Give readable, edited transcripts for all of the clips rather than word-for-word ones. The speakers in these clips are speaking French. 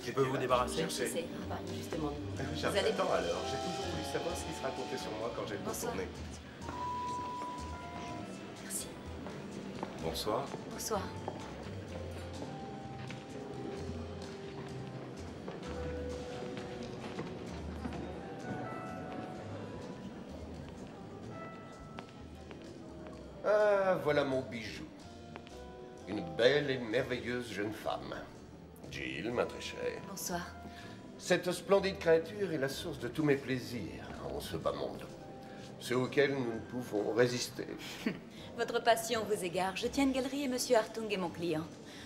Je peux vous débarrasser? Je sais. Ah bah, justement. J'ai un Vous allez temps alors. J'ai toujours voulu savoir ce qui se racontait sur moi quand j'ai le dos Bonsoir. tourné. Merci. Bonsoir. Bonsoir. Ah, voilà mon bijou. Une belle et merveilleuse jeune femme. Jill, ma très chère. Bonsoir. Cette splendide créature est la source de tous mes plaisirs en ce bas monde. Ceux auxquels nous ne pouvons résister. Votre passion vous égare. Je tiens une galerie et Monsieur Hartung est mon client.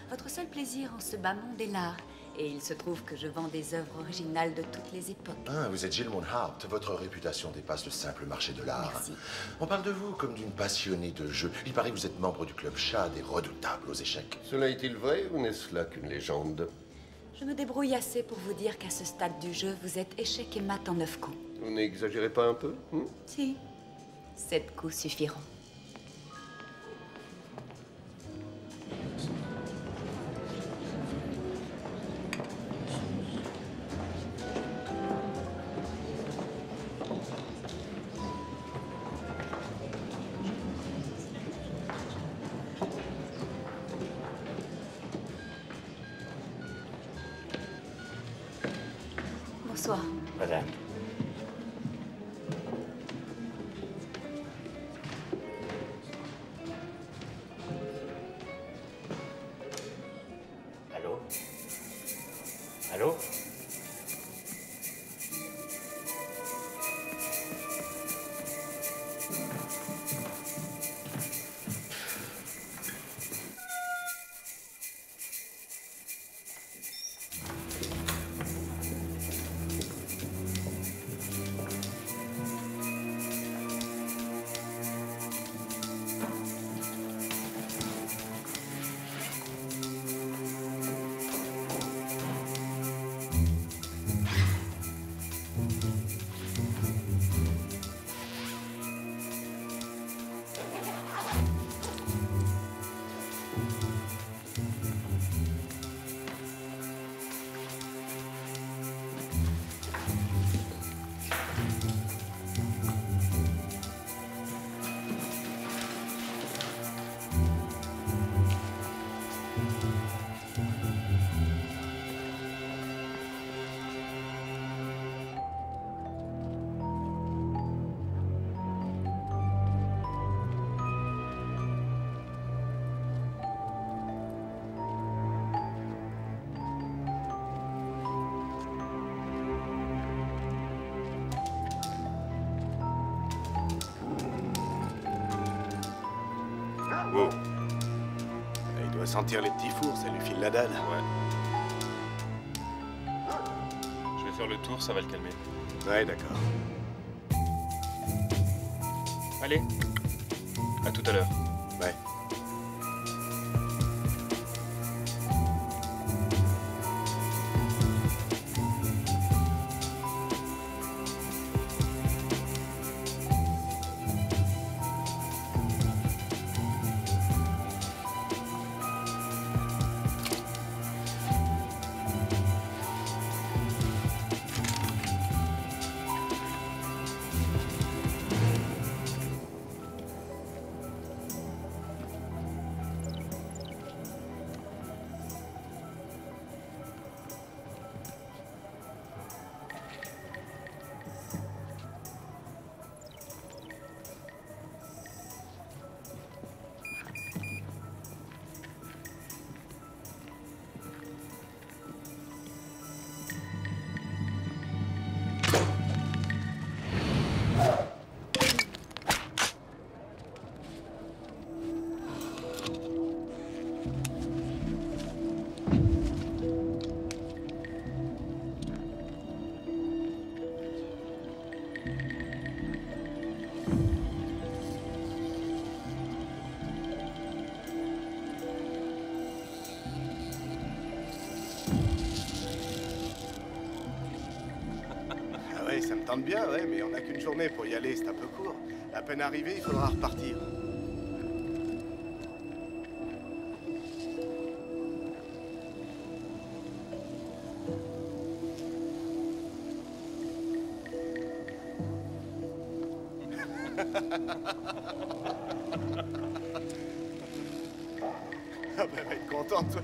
Votre seul plaisir en ce bas monde est l'art. Et il se trouve que je vends des œuvres originales de toutes les époques. Ah, vous êtes Jill Monhart. Votre réputation dépasse le simple marché de l'art. Merci. On parle de vous comme d'une passionnée de jeux. Il paraît que vous êtes membre du club Chad et redoutable aux échecs. Cela est-il vrai ou n'est-ce là qu'une légende? Je me débrouille assez pour vous dire qu'à ce stade du jeu, vous êtes échec et mat en 9 coups. Vous n'exagérez pas un peu? Si. 7 coups suffiront. Bonsoir. Madame. Allô? Allô? Wow. Il doit sentir les petits fours, ça lui file la dalle. Ouais. Je vais faire le tour, ça va le calmer. Ouais, d'accord. Allez. À tout à l'heure. Ouais. Ça me tente bien, ouais, mais on n'a qu'une journée pour y aller, c'est un peu court. À peine arrivé, il faudra repartir. Ah bah, elle va être contente.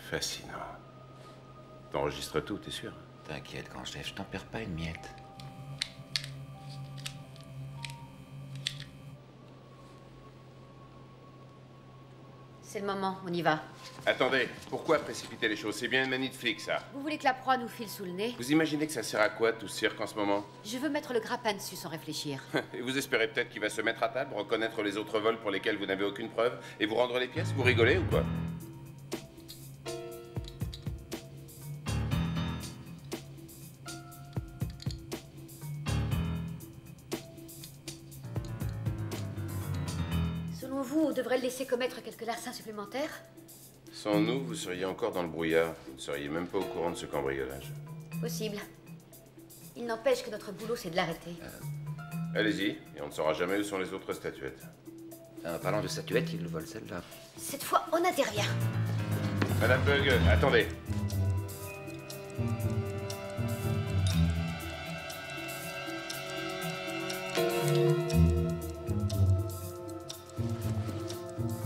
Fascinant. T'enregistres tout, t'es sûr? T'inquiète, grand chef, je t'en perds pas une miette. C'est le moment, on y va. Attendez, pourquoi précipiter les choses? C'est bien une manie de flic, ça. Vous voulez que la proie nous file sous le nez? Vous imaginez que ça sert à quoi, tout ce cirque en ce moment? Je veux mettre le grappin dessus sans réfléchir. Et vous espérez peut-être qu'il va se mettre à table, reconnaître les autres vols pour lesquels vous n'avez aucune preuve, et vous rendre les pièces? Vous rigolez ou quoi? Selon vous, on devrait le laisser commettre quelques larcins supplémentaires? Sans nous, vous seriez encore dans le brouillard. Vous ne seriez même pas au courant de ce cambriolage. Possible. Il n'empêche que notre boulot, c'est de l'arrêter. Allez-y, et on ne saura jamais où sont les autres statuettes. En parlant de statuettes, il vole celle-là. Cette fois, on intervient. Madame Bug, attendez.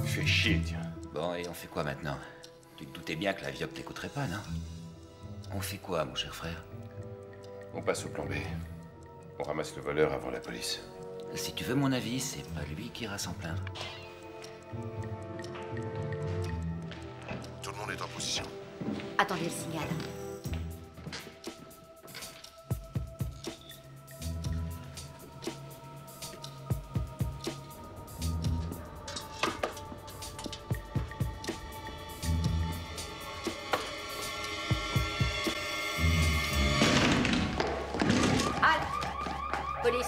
Fais chier, tiens. Bon, et on fait quoi maintenant? Tu te doutais bien que la Vioque t'écouterait pas, non? On fait quoi, mon cher frère? On passe au plan B. On ramasse le voleur avant la police. Si tu veux mon avis, c'est pas lui qui ira s'en plaindre. Tout le monde est en position. Attendez le signal. Police.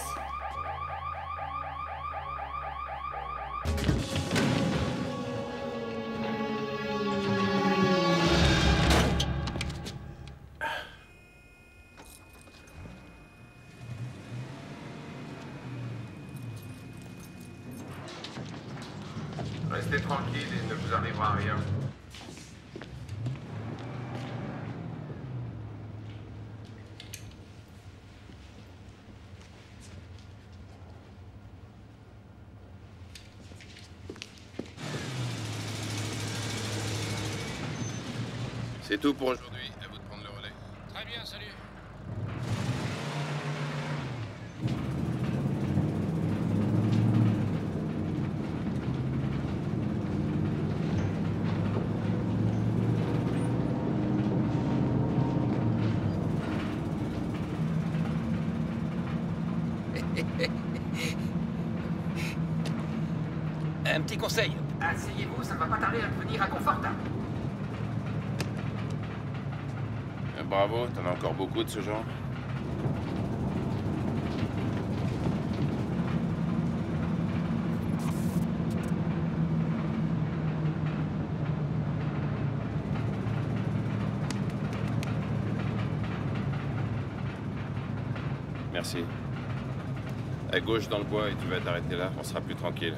Restez tranquille, il ne vous arrivera rien. C'est tout pour aujourd'hui. À vous de prendre le relais. Très bien, salut. petit conseil. Asseyez-vous, ça ne va pas tarder à devenir inconfortable. Bravo, t'en as encore beaucoup de ce genre. Merci. À gauche dans le bois et tu vas t'arrêter là, on sera plus tranquille.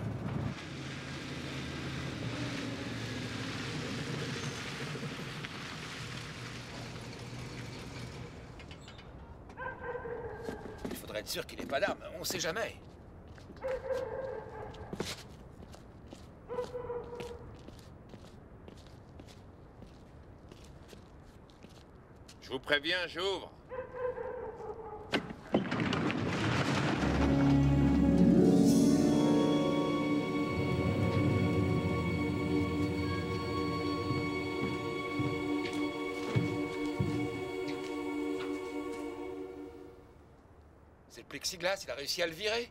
Il faudrait être sûr qu'il n'ait pas d'armes, on sait jamais. Je vous préviens, j'ouvre. C'est le plexiglas, il a réussi à le virer.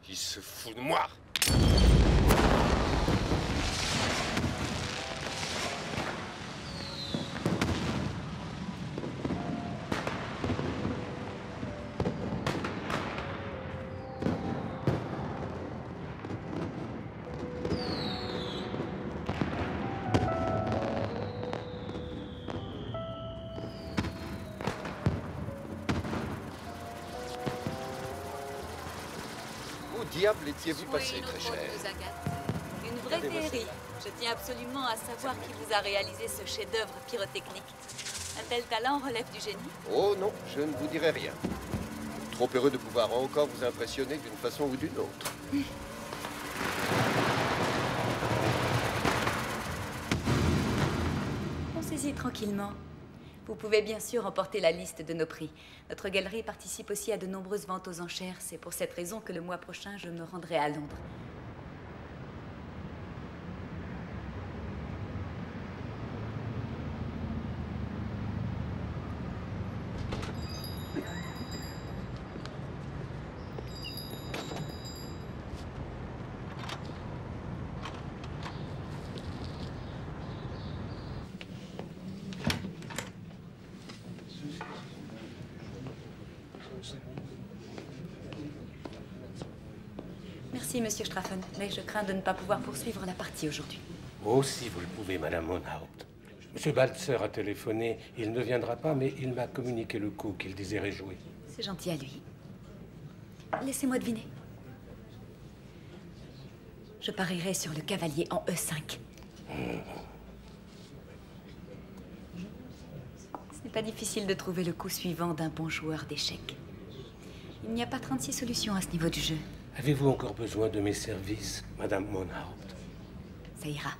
Il se fout de moi. Diable étiez-vous passé, Oui, très notre cher? de Zagat. Une vraie féerie. Je tiens absolument à savoir qui vous a réalisé ce chef-d'œuvre pyrotechnique. Un tel talent relève du génie? Oh non, je ne vous dirai rien. Trop heureux de pouvoir encore vous impressionner d'une façon ou d'une autre. Pensez-y tranquillement. Vous pouvez bien sûr emporter la liste de nos prix. Notre galerie participe aussi à de nombreuses ventes aux enchères. C'est pour cette raison que le mois prochain, je me rendrai à Londres. Merci, Monsieur Straffen, mais je crains de ne pas pouvoir poursuivre la partie aujourd'hui. Oh, si vous le pouvez, Madame Monhaupt. Monsieur Baltzer a téléphoné. Il ne viendra pas, mais il m'a communiqué le coup qu'il désirait jouer. C'est gentil à lui. Laissez-moi deviner. Je parierai sur le cavalier en E5. Ce n'est pas difficile de trouver le coup suivant d'un bon joueur d'échecs. Il n'y a pas 36 solutions à ce niveau du jeu. Avez-vous encore besoin de mes services, Madame Monhaupt? Ça ira.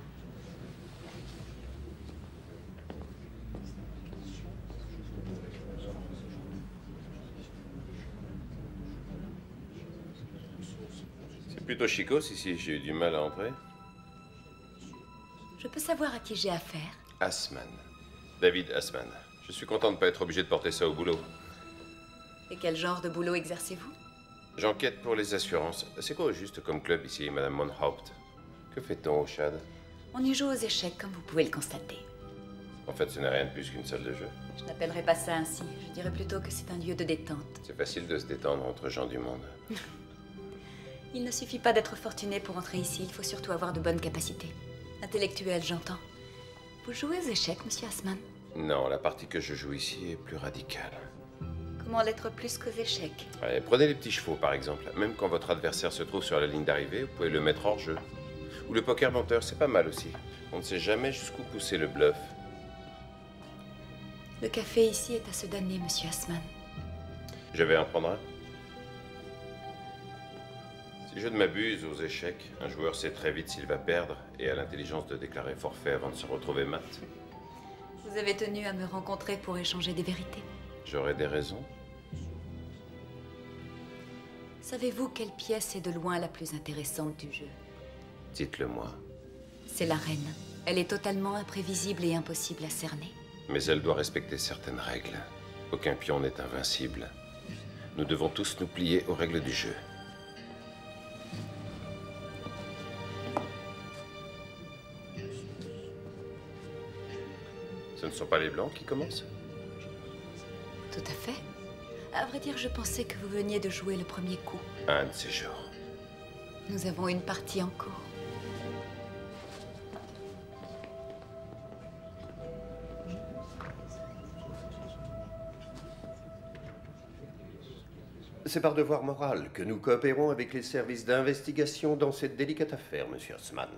C'est plutôt chicos ici, j'ai eu du mal à entrer. Je peux savoir à qui j'ai affaire? Assman. David Assman. Je suis content de ne pas être obligé de porter ça au boulot. Et quel genre de boulot exercez-vous? J'enquête pour les assurances. C'est quoi au juste comme club ici, Madame Monhaupt? Que fait-on au Shad? On y joue aux échecs, comme vous pouvez le constater. En fait, ce n'est rien de plus qu'une salle de jeu. Je n'appellerais pas ça ainsi. Je dirais plutôt que c'est un lieu de détente. C'est facile de se détendre entre gens du monde. Il ne suffit pas d'être fortuné pour entrer ici. Il faut surtout avoir de bonnes capacités. Intellectuelles, j'entends. Vous jouez aux échecs, Monsieur Assman? Non, la partie que je joue ici est plus radicale. Comment l'être plus qu'aux échecs? Ouais, prenez les petits chevaux, par exemple. Même quand votre adversaire se trouve sur la ligne d'arrivée, vous pouvez le mettre hors jeu. Ou le poker menteur, c'est pas mal aussi. On ne sait jamais jusqu'où pousser le bluff. Le café ici est à se donner, Monsieur Assman. Je vais en prendre un. Si je ne m'abuse, aux échecs, un joueur sait très vite s'il va perdre et a l'intelligence de déclarer forfait avant de se retrouver mat. Vous avez tenu à me rencontrer pour échanger des vérités. J'aurais des raisons. Savez-vous quelle pièce est de loin la plus intéressante du jeu? Dites-le-moi. C'est la reine. Elle est totalement imprévisible et impossible à cerner. Mais elle doit respecter certaines règles. Aucun pion n'est invincible. Nous devons tous nous plier aux règles du jeu. Ce ne sont pas les Blancs qui commencent? Tout à fait. À vrai dire, je pensais que vous veniez de jouer le premier coup. Un de ces jours. Nous avons une partie en cours. C'est par devoir moral que nous coopérons avec les services d'investigation dans cette délicate affaire, monsieur Osman.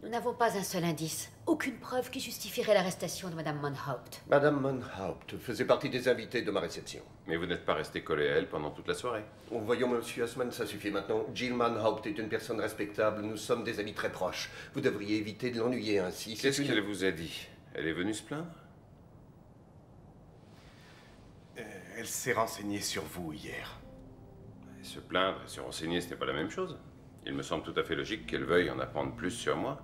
Nous n'avons pas un seul indice, aucune preuve qui justifierait l'arrestation de Madame Monhaupt. Madame Monhaupt faisait partie des invités de ma réception. Mais vous n'êtes pas resté collé à elle pendant toute la soirée. Oh, voyons, monsieur Osman, ça suffit maintenant. Jill Monhaupt est une personne respectable, nous sommes des amis très proches. Vous devriez éviter de l'ennuyer ainsi. Qu'est-ce qu'elle vous a dit? Elle est venue se plaindre? Elle s'est renseignée sur vous hier. Se plaindre et se renseigner, ce n'est pas la même chose. Il me semble tout à fait logique qu'elle veuille en apprendre plus sur moi.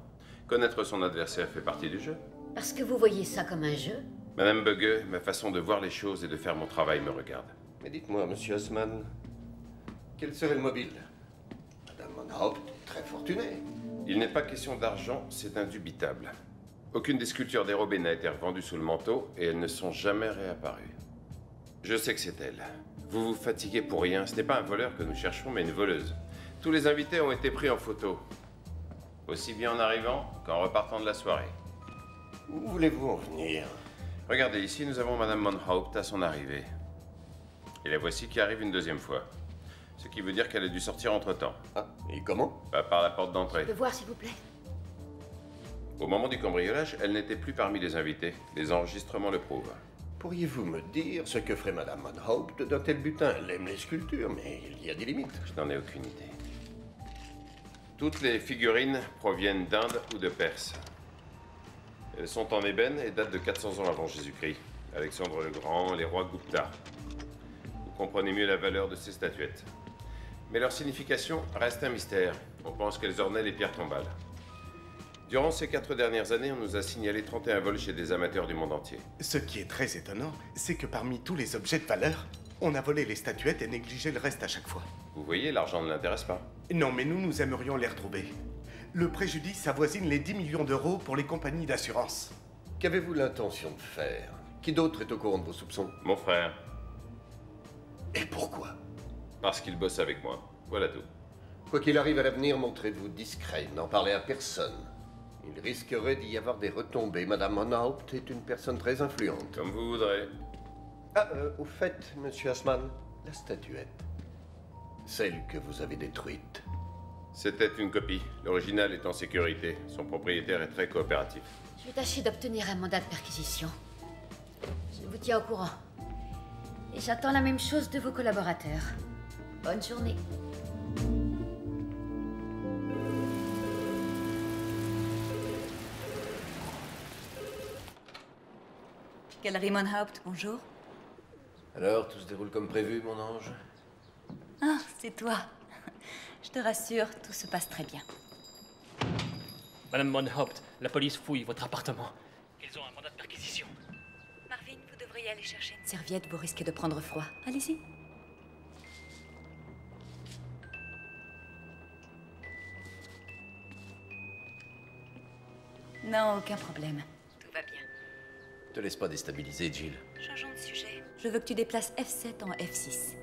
Connaître son adversaire fait partie du jeu. Parce que vous voyez ça comme un jeu? Madame Bugge, ma façon de voir les choses et de faire mon travail me regarde. Mais dites-moi, monsieur Osman, quel serait le mobile? Madame Monhaupt est très fortunée. Il n'est pas question d'argent, c'est indubitable. Aucune des sculptures dérobées n'a été revendue sous le manteau et elles ne sont jamais réapparues. Je sais que c'est elle. Vous vous fatiguez pour rien, ce n'est pas un voleur que nous cherchons, mais une voleuse. Tous les invités ont été pris en photo. Aussi bien en arrivant qu'en repartant de la soirée. Où voulez-vous en venir? Regardez, ici nous avons Madame Monhaupt à son arrivée. Et la voici qui arrive une deuxième fois. Ce qui veut dire qu'elle a dû sortir entre-temps. Ah, et comment? Pas par la porte d'entrée. Je peux voir, s'il vous plaît? Au moment du cambriolage, elle n'était plus parmi les invités. Les enregistrements le prouvent. Pourriez-vous me dire ce que ferait Madame Monhaupt d'un tel butin? Elle aime les sculptures, mais il y a des limites. Je n'en ai aucune idée. Toutes les figurines proviennent d'Inde ou de Perse. Elles sont en ébène et datent de 400 ans avant Jésus-Christ. Alexandre le Grand, les rois Gupta. Vous comprenez mieux la valeur de ces statuettes. Mais leur signification reste un mystère. On pense qu'elles ornaient les pierres tombales. Durant ces 4 dernières années, on nous a signalé 31 vols chez des amateurs du monde entier. Ce qui est très étonnant, c'est que parmi tous les objets de valeur, on a volé les statuettes et négligé le reste à chaque fois. Vous voyez, l'argent ne l'intéresse pas. Non, mais nous aimerions les retrouver. Le préjudice avoisine les 10 millions d'euros pour les compagnies d'assurance. Qu'avez-vous l'intention de faire? Qui d'autre est au courant de vos soupçons? Mon frère. Et pourquoi? Parce qu'il bosse avec moi. Voilà tout. Quoi qu'il arrive à l'avenir, montrez-vous discret, n'en parlez à personne. Il risquerait d'y avoir des retombées. Madame Monhaupt est une personne très influente. Comme vous voudrez. Ah, au fait, monsieur Osman, la statuette. Celle que vous avez détruite. C'était une copie. L'original est en sécurité. Son propriétaire est très coopératif. Je vais tâcher d'obtenir un mandat de perquisition. Je vous tiens au courant. Et j'attends la même chose de vos collaborateurs. Bonne journée. Galerie Monhaupt, bonjour. Alors, tout se déroule comme prévu, mon ange? Ah, c'est toi. Je te rassure, tout se passe très bien. Madame Monhaupt, la police fouille votre appartement. Ils ont un mandat de perquisition. Marvin, vous devriez aller chercher une serviette, vous risquez de prendre froid. Allez-y. Non, aucun problème. Tout va bien. Te laisse pas déstabiliser, Jill. Changeons de sujet. Je veux que tu déplaces F7 en F6.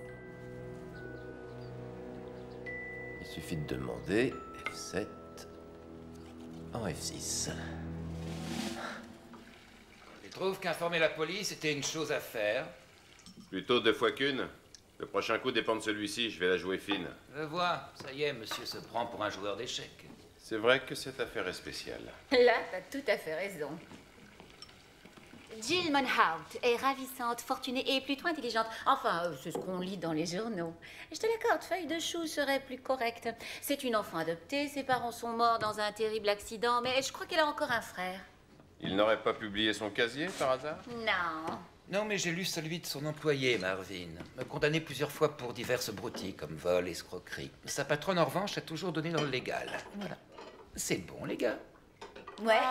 Il suffit de demander F7 en F6. Tu trouves qu'informer la police était une chose à faire? Plutôt 2 fois qu'une. Le prochain coup dépend de celui-ci, je vais la jouer fine. Je vois, ça y est, monsieur se prend pour un joueur d'échecs. C'est vrai que cette affaire est spéciale. Là, t'as tout à fait raison. Jill Monhaupt est ravissante, fortunée et plutôt intelligente. Enfin, c'est ce qu'on lit dans les journaux. Je te l'accorde, feuille de chou serait plus correcte. C'est une enfant adoptée, ses parents sont morts dans un terrible accident, mais je crois qu'elle a encore un frère. Il n'aurait pas publié son casier, par hasard? Non. Non, mais j'ai lu celui de son employé, Marvin. Condamné plusieurs fois pour diverses broutilles, comme vol, escroquerie. Sa patronne, en revanche, a toujours donné dans le légal. Voilà. C'est bon, les gars. Ouais.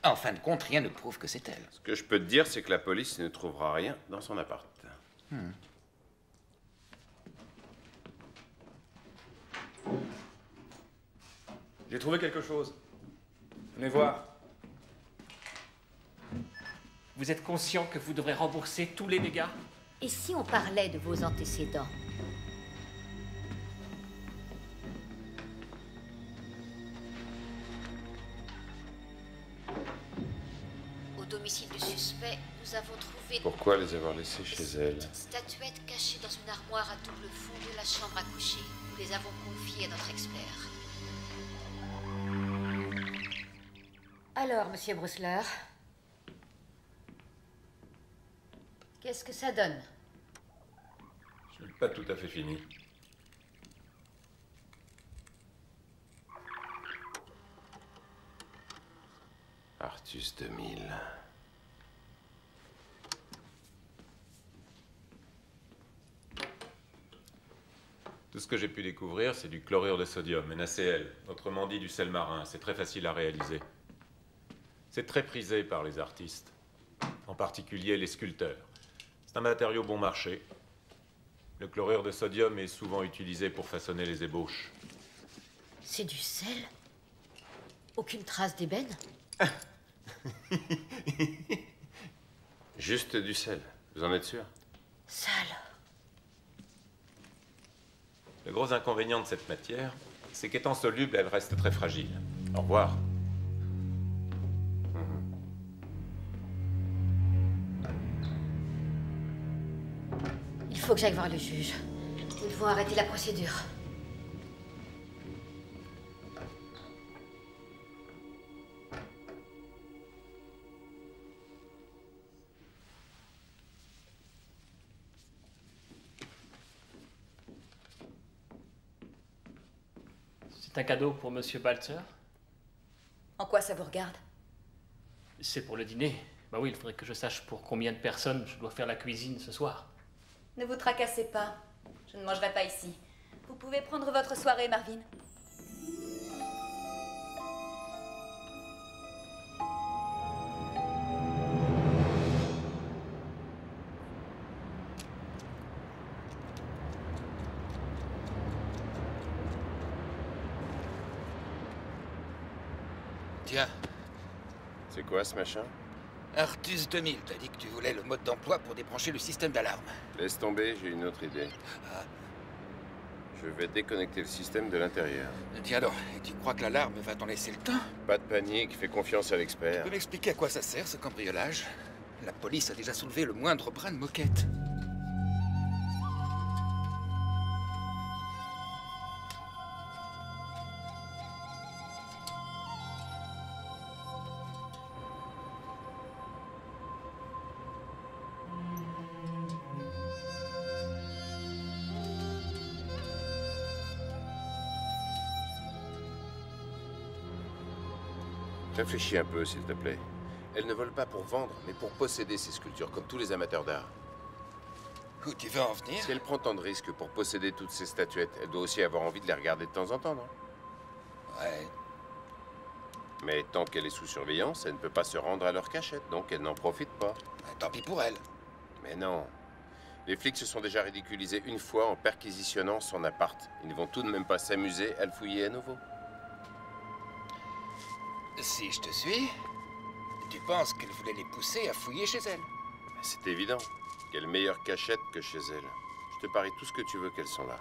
En fin de compte, rien ne prouve que c'est elle. Ce que je peux te dire, c'est que la police ne trouvera rien dans son appart. J'ai trouvé quelque chose. Venez voir. Vous êtes conscient que vous devrez rembourser tous les dégâts? Et si on parlait de vos antécédents? Au domicile du suspect, nous avons trouvé... Pourquoi les avoir laissés chez elle? Une statuette cachée dans une armoire à double fond de la chambre à coucher. Nous les avons confiées à notre expert. Alors, monsieur Brusler, qu'est-ce que ça donne? Je n'ai pas tout à fait fini. Artus 2000. Tout ce que j'ai pu découvrir, c'est du chlorure de sodium, NaCl, autrement dit du sel marin. C'est très facile à réaliser. C'est très prisé par les artistes, en particulier les sculpteurs. C'est un matériau bon marché. Le chlorure de sodium est souvent utilisé pour façonner les ébauches. C'est du sel? Aucune trace d'ébène? Juste du sel. Vous en êtes sûr? Sale. Le gros inconvénient de cette matière, c'est qu'étant soluble, elle reste très fragile. Au revoir. Il faut que j'aille voir le juge. Ils vont arrêter la procédure. C'est un cadeau pour Monsieur Baltzer? En quoi ça vous regarde? C'est pour le dîner. Bah oui, il faudrait que je sache pour combien de personnes je dois faire la cuisine ce soir. Ne vous tracassez pas. Je ne mangerai pas ici. Vous pouvez prendre votre soirée, Marvin. Tiens, C'est quoi ce machin? Artus 2000, t'as dit que tu voulais le mode d'emploi pour débrancher le système d'alarme. Laisse tomber, j'ai une autre idée. Ah. Je vais déconnecter le système de l'intérieur. Tiens donc, et tu crois que l'alarme va t'en laisser le temps? Pas de panique, fais confiance à l'expert. Tu peux m'expliquer à quoi ça sert, ce cambriolage? La police a déjà soulevé le moindre brin de moquette. Réfléchis un peu, s'il te plaît. Elle ne vole pas pour vendre, mais pour posséder ses sculptures, comme tous les amateurs d'art. Où tu veux en venir? Si elle prend tant de risques pour posséder toutes ces statuettes, elle doit aussi avoir envie de les regarder de temps en temps, non? Ouais. Mais tant qu'elle est sous surveillance, elle ne peut pas se rendre à leur cachette, donc elle n'en profite pas. Tant pis pour elle. Mais non. Les flics se sont déjà ridiculisés une fois en perquisitionnant son appart. Ils ne vont tout de même pas s'amuser à le fouiller à nouveau. Si je te suis, tu penses qu'elle voulait les pousser à fouiller chez elle? C'est évident. Quelle meilleure cachette que chez elle. Je te parie tout ce que tu veux qu'elles sont là.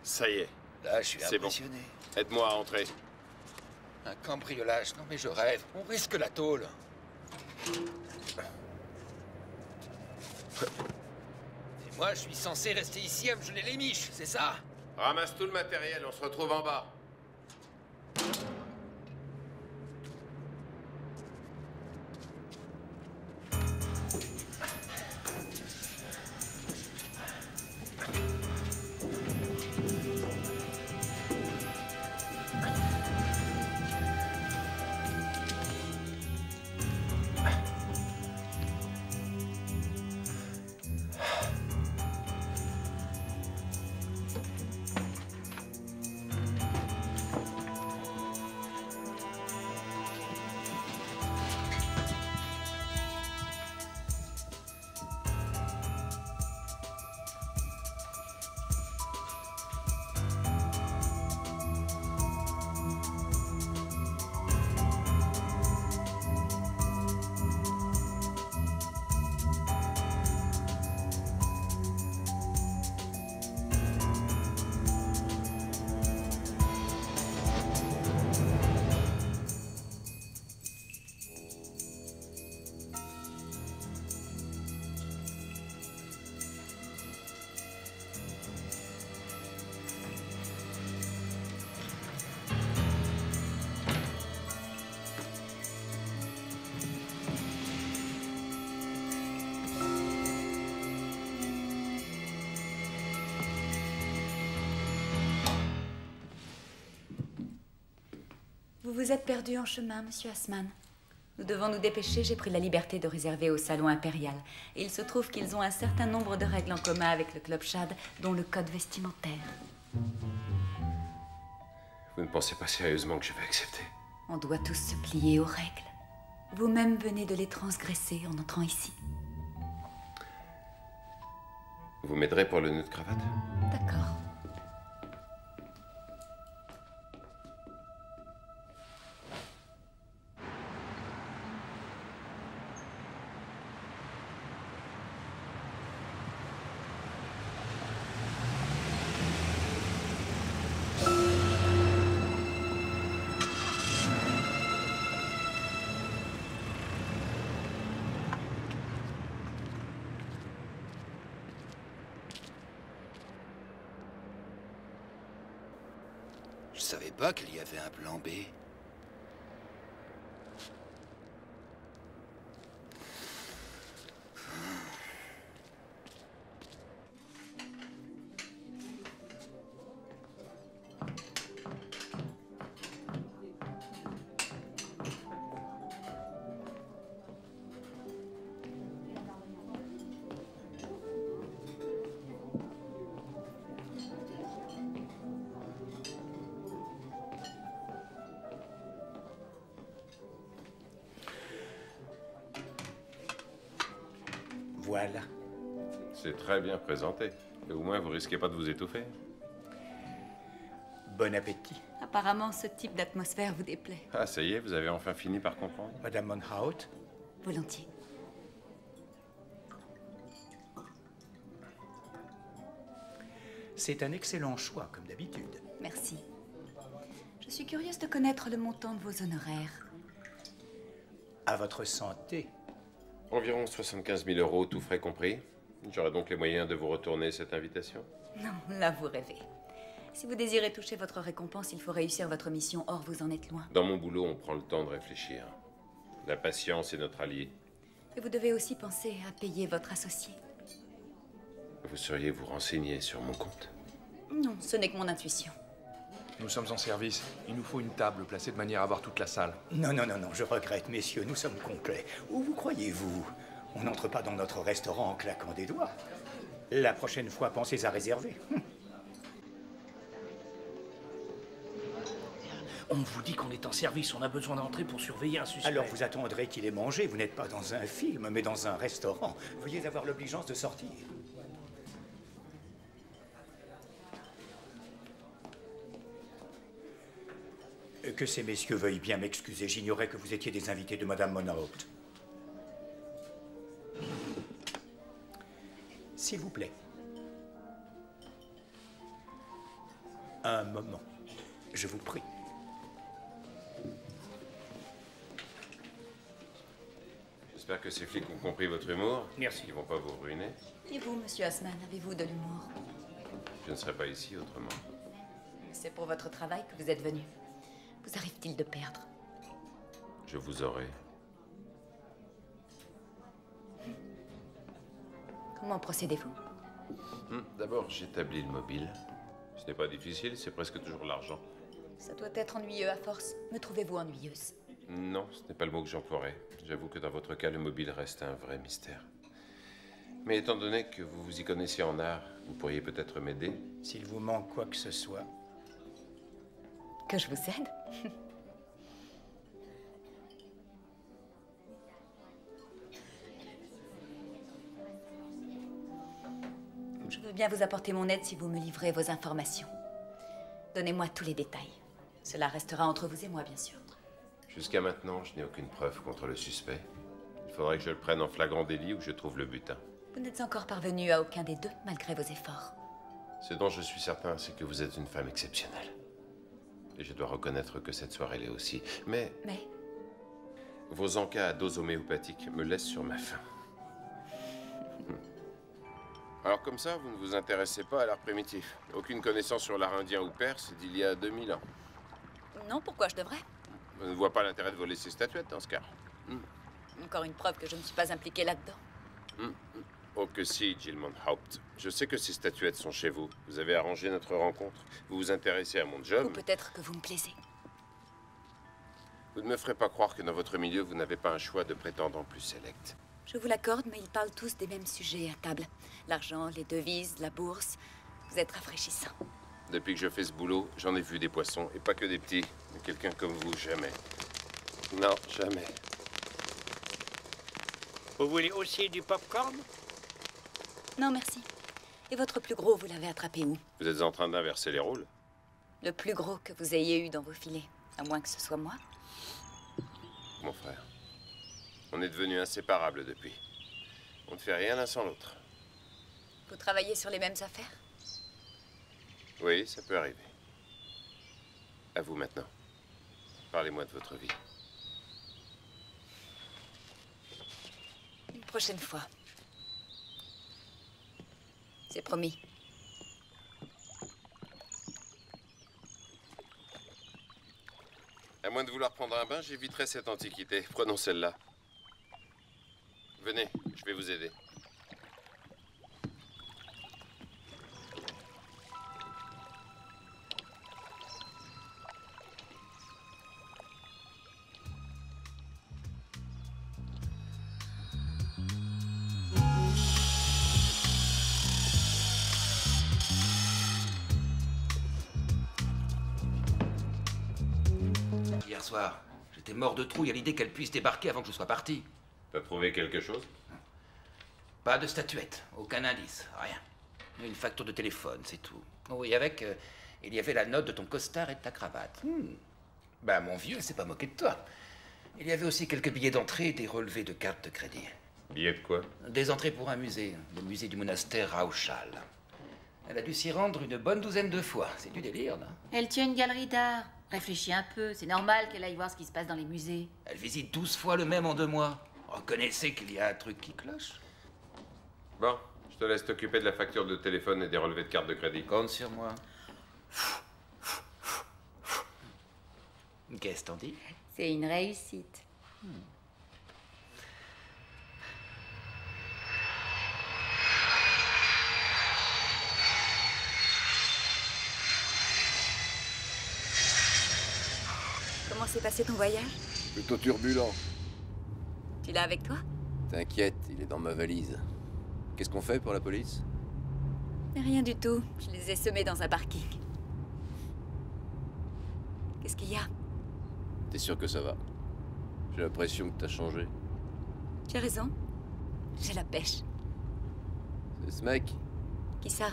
Ça y est. Là, je suis C'est bon. impressionné. Aide-moi à entrer. Un cambriolage, non mais je rêve. On risque la tôle. Et moi, je suis censé rester ici à me geler les miches, c'est ça? Ramasse tout le matériel, on se retrouve en bas. Vous vous êtes perdu en chemin, monsieur Assman. Nous devons nous dépêcher, j'ai pris la liberté de réserver au salon impérial. Et il se trouve qu'ils ont un certain nombre de règles en commun avec le Club Chad, dont le code vestimentaire. Vous ne pensez pas sérieusement que je vais accepter? On doit tous se plier aux règles. Vous-même venez de les transgresser en entrant ici. Vous m'aiderez pour le nœud de cravate? D'accord. Je savais pas qu'il y avait un plan B. Voilà. C'est très bien présenté. Et au moins, vous risquez pas de vous étouffer. Bon appétit. Apparemment, ce type d'atmosphère vous déplaît. Ah, ça y est, vous avez enfin fini par comprendre? Madame Monhout? Volontiers. C'est un excellent choix, comme d'habitude. Merci. Je suis curieuse de connaître le montant de vos honoraires. À votre santé. Environ 75 000 euros, tout frais compris. J'aurai donc les moyens de vous retourner cette invitation? Non, là vous rêvez. Si vous désirez toucher votre récompense, il faut réussir votre mission, or vous en êtes loin. Dans mon boulot, on prend le temps de réfléchir. La patience est notre allié. Et vous devez aussi penser à payer votre associé. Vous seriez vous renseigner sur mon compte? Non, ce n'est que mon intuition. Nous sommes en service. Il nous faut une table placée de manière à voir toute la salle. Non, non, non, non, je regrette, messieurs, nous sommes complets. Où vous croyez-vous? On n'entre pas dans notre restaurant en claquant des doigts. La prochaine fois, pensez à réserver. On vous dit qu'on est en service, on a besoin d'entrer pour surveiller un suspect. Alors vous attendrez qu'il ait mangé, vous n'êtes pas dans un film, mais dans un restaurant. Veuillez avoir l'obligeance de sortir. Que ces messieurs veuillent bien m'excuser, j'ignorais que vous étiez des invités de Madame Monhout. S'il vous plaît. Un moment, je vous prie. J'espère que ces flics ont compris votre humour. Merci. Ils vont pas vous ruiner. Et vous, monsieur Assman, avez-vous de l'humour? Je ne serai pas ici autrement. C'est pour votre travail que vous êtes venu. Vous arrive-t-il de perdre? Je vous aurai. Comment procédez-vous? D'abord, j'établis le mobile. Ce n'est pas difficile, c'est presque toujours l'argent. Ça doit être ennuyeux à force. Me trouvez-vous ennuyeuse? Non, ce n'est pas le mot que j'emploierais. J'avoue que dans votre cas, le mobile reste un vrai mystère. Mais étant donné que vous vous y connaissez en art, vous pourriez peut-être m'aider? S'il vous manque quoi que ce soit. Que je vous aide? Je veux bien vous apporter mon aide si vous me livrez vos informations. Donnez-moi tous les détails. Cela restera entre vous et moi, bien sûr. Jusqu'à maintenant, je n'ai aucune preuve contre le suspect. Il faudrait que je le prenne en flagrant délit ou que je trouve le butin. Vous n'êtes encore parvenu à aucun des deux, malgré vos efforts. Ce dont je suis certain, c'est que vous êtes une femme exceptionnelle. Et je dois reconnaître que cette soirée l'est aussi. Mais vos encas à dose homéopathique me laissent sur ma faim. Alors comme ça, vous ne vous intéressez pas à l'art primitif? Aucune connaissance sur l'art indien ou perse d'il y a 2000 ans? Non, pourquoi je devrais? Je ne vois pas l'intérêt de voler ces statuettes dans ce cas. Encore une preuve que je ne suis pas impliquée là-dedans. Oh que si, Jill Monhout. Je sais que ces statuettes sont chez vous. Vous avez arrangé notre rencontre. Vous vous intéressez à mon job. Ou peut-être que vous me plaisez. Vous ne me ferez pas croire que dans votre milieu, vous n'avez pas un choix de prétendants plus sélects. Je vous l'accorde, mais ils parlent tous des mêmes sujets à table. L'argent, les devises, la bourse. Vous êtes rafraîchissant. Depuis que je fais ce boulot, j'en ai vu des poissons, et pas que des petits. Mais quelqu'un comme vous, jamais. Non, jamais. Vous voulez aussi du popcorn? Non, merci. Et votre plus gros, vous l'avez attrapé où? Vous êtes en train d'inverser les rôles? Le plus gros que vous ayez eu dans vos filets. À moins que ce soit moi. Mon frère. On est devenus inséparables depuis. On ne fait rien l'un sans l'autre. Vous travaillez sur les mêmes affaires? Oui, ça peut arriver. À vous maintenant. Parlez-moi de votre vie. Une prochaine fois. C'est promis. À moins de vouloir prendre un bain, j'éviterai cette antiquité. Prenons celle-là. Venez, je vais vous aider. Hier soir, j'étais mort de trouille à l'idée qu'elle puisse débarquer avant que je sois parti. T'as trouvé quelque chose? Pas de statuette, aucun indice, rien. Une facture de téléphone, c'est tout. Oh, et avec, il y avait la note de ton costard et de ta cravate. Ben, mon vieux, elle s'est pas moqué de toi. Il y avait aussi quelques billets d'entrée et des relevés de cartes de crédit. Billets de quoi? Des entrées pour un musée, le musée du monastère Rauschal. Elle a dû s'y rendre une bonne douzaine de fois. C'est du délire, non? Elle tient une galerie d'art. Réfléchis un peu, c'est normal qu'elle aille voir ce qui se passe dans les musées. Elle visite 12 fois le même en 2 mois. Reconnaissez qu'il y a un truc qui cloche. Bon, je te laisse t'occuper de la facture de téléphone et des relevés de carte de crédit. Compte sur moi. Qu'est-ce t'en dis? C'est une réussite. Comment s'est passé ton voyage? Plutôt turbulent. Tu l'as avec toi? T'inquiète, il est dans ma valise. Qu'est-ce qu'on fait pour la police? Rien du tout. Je les ai semés dans un parking. Qu'est-ce qu'il y a? T'es sûr que ça va? J'ai l'impression que t'as changé. Tu as raison. J'ai la pêche. C'est ce mec? Qui ça?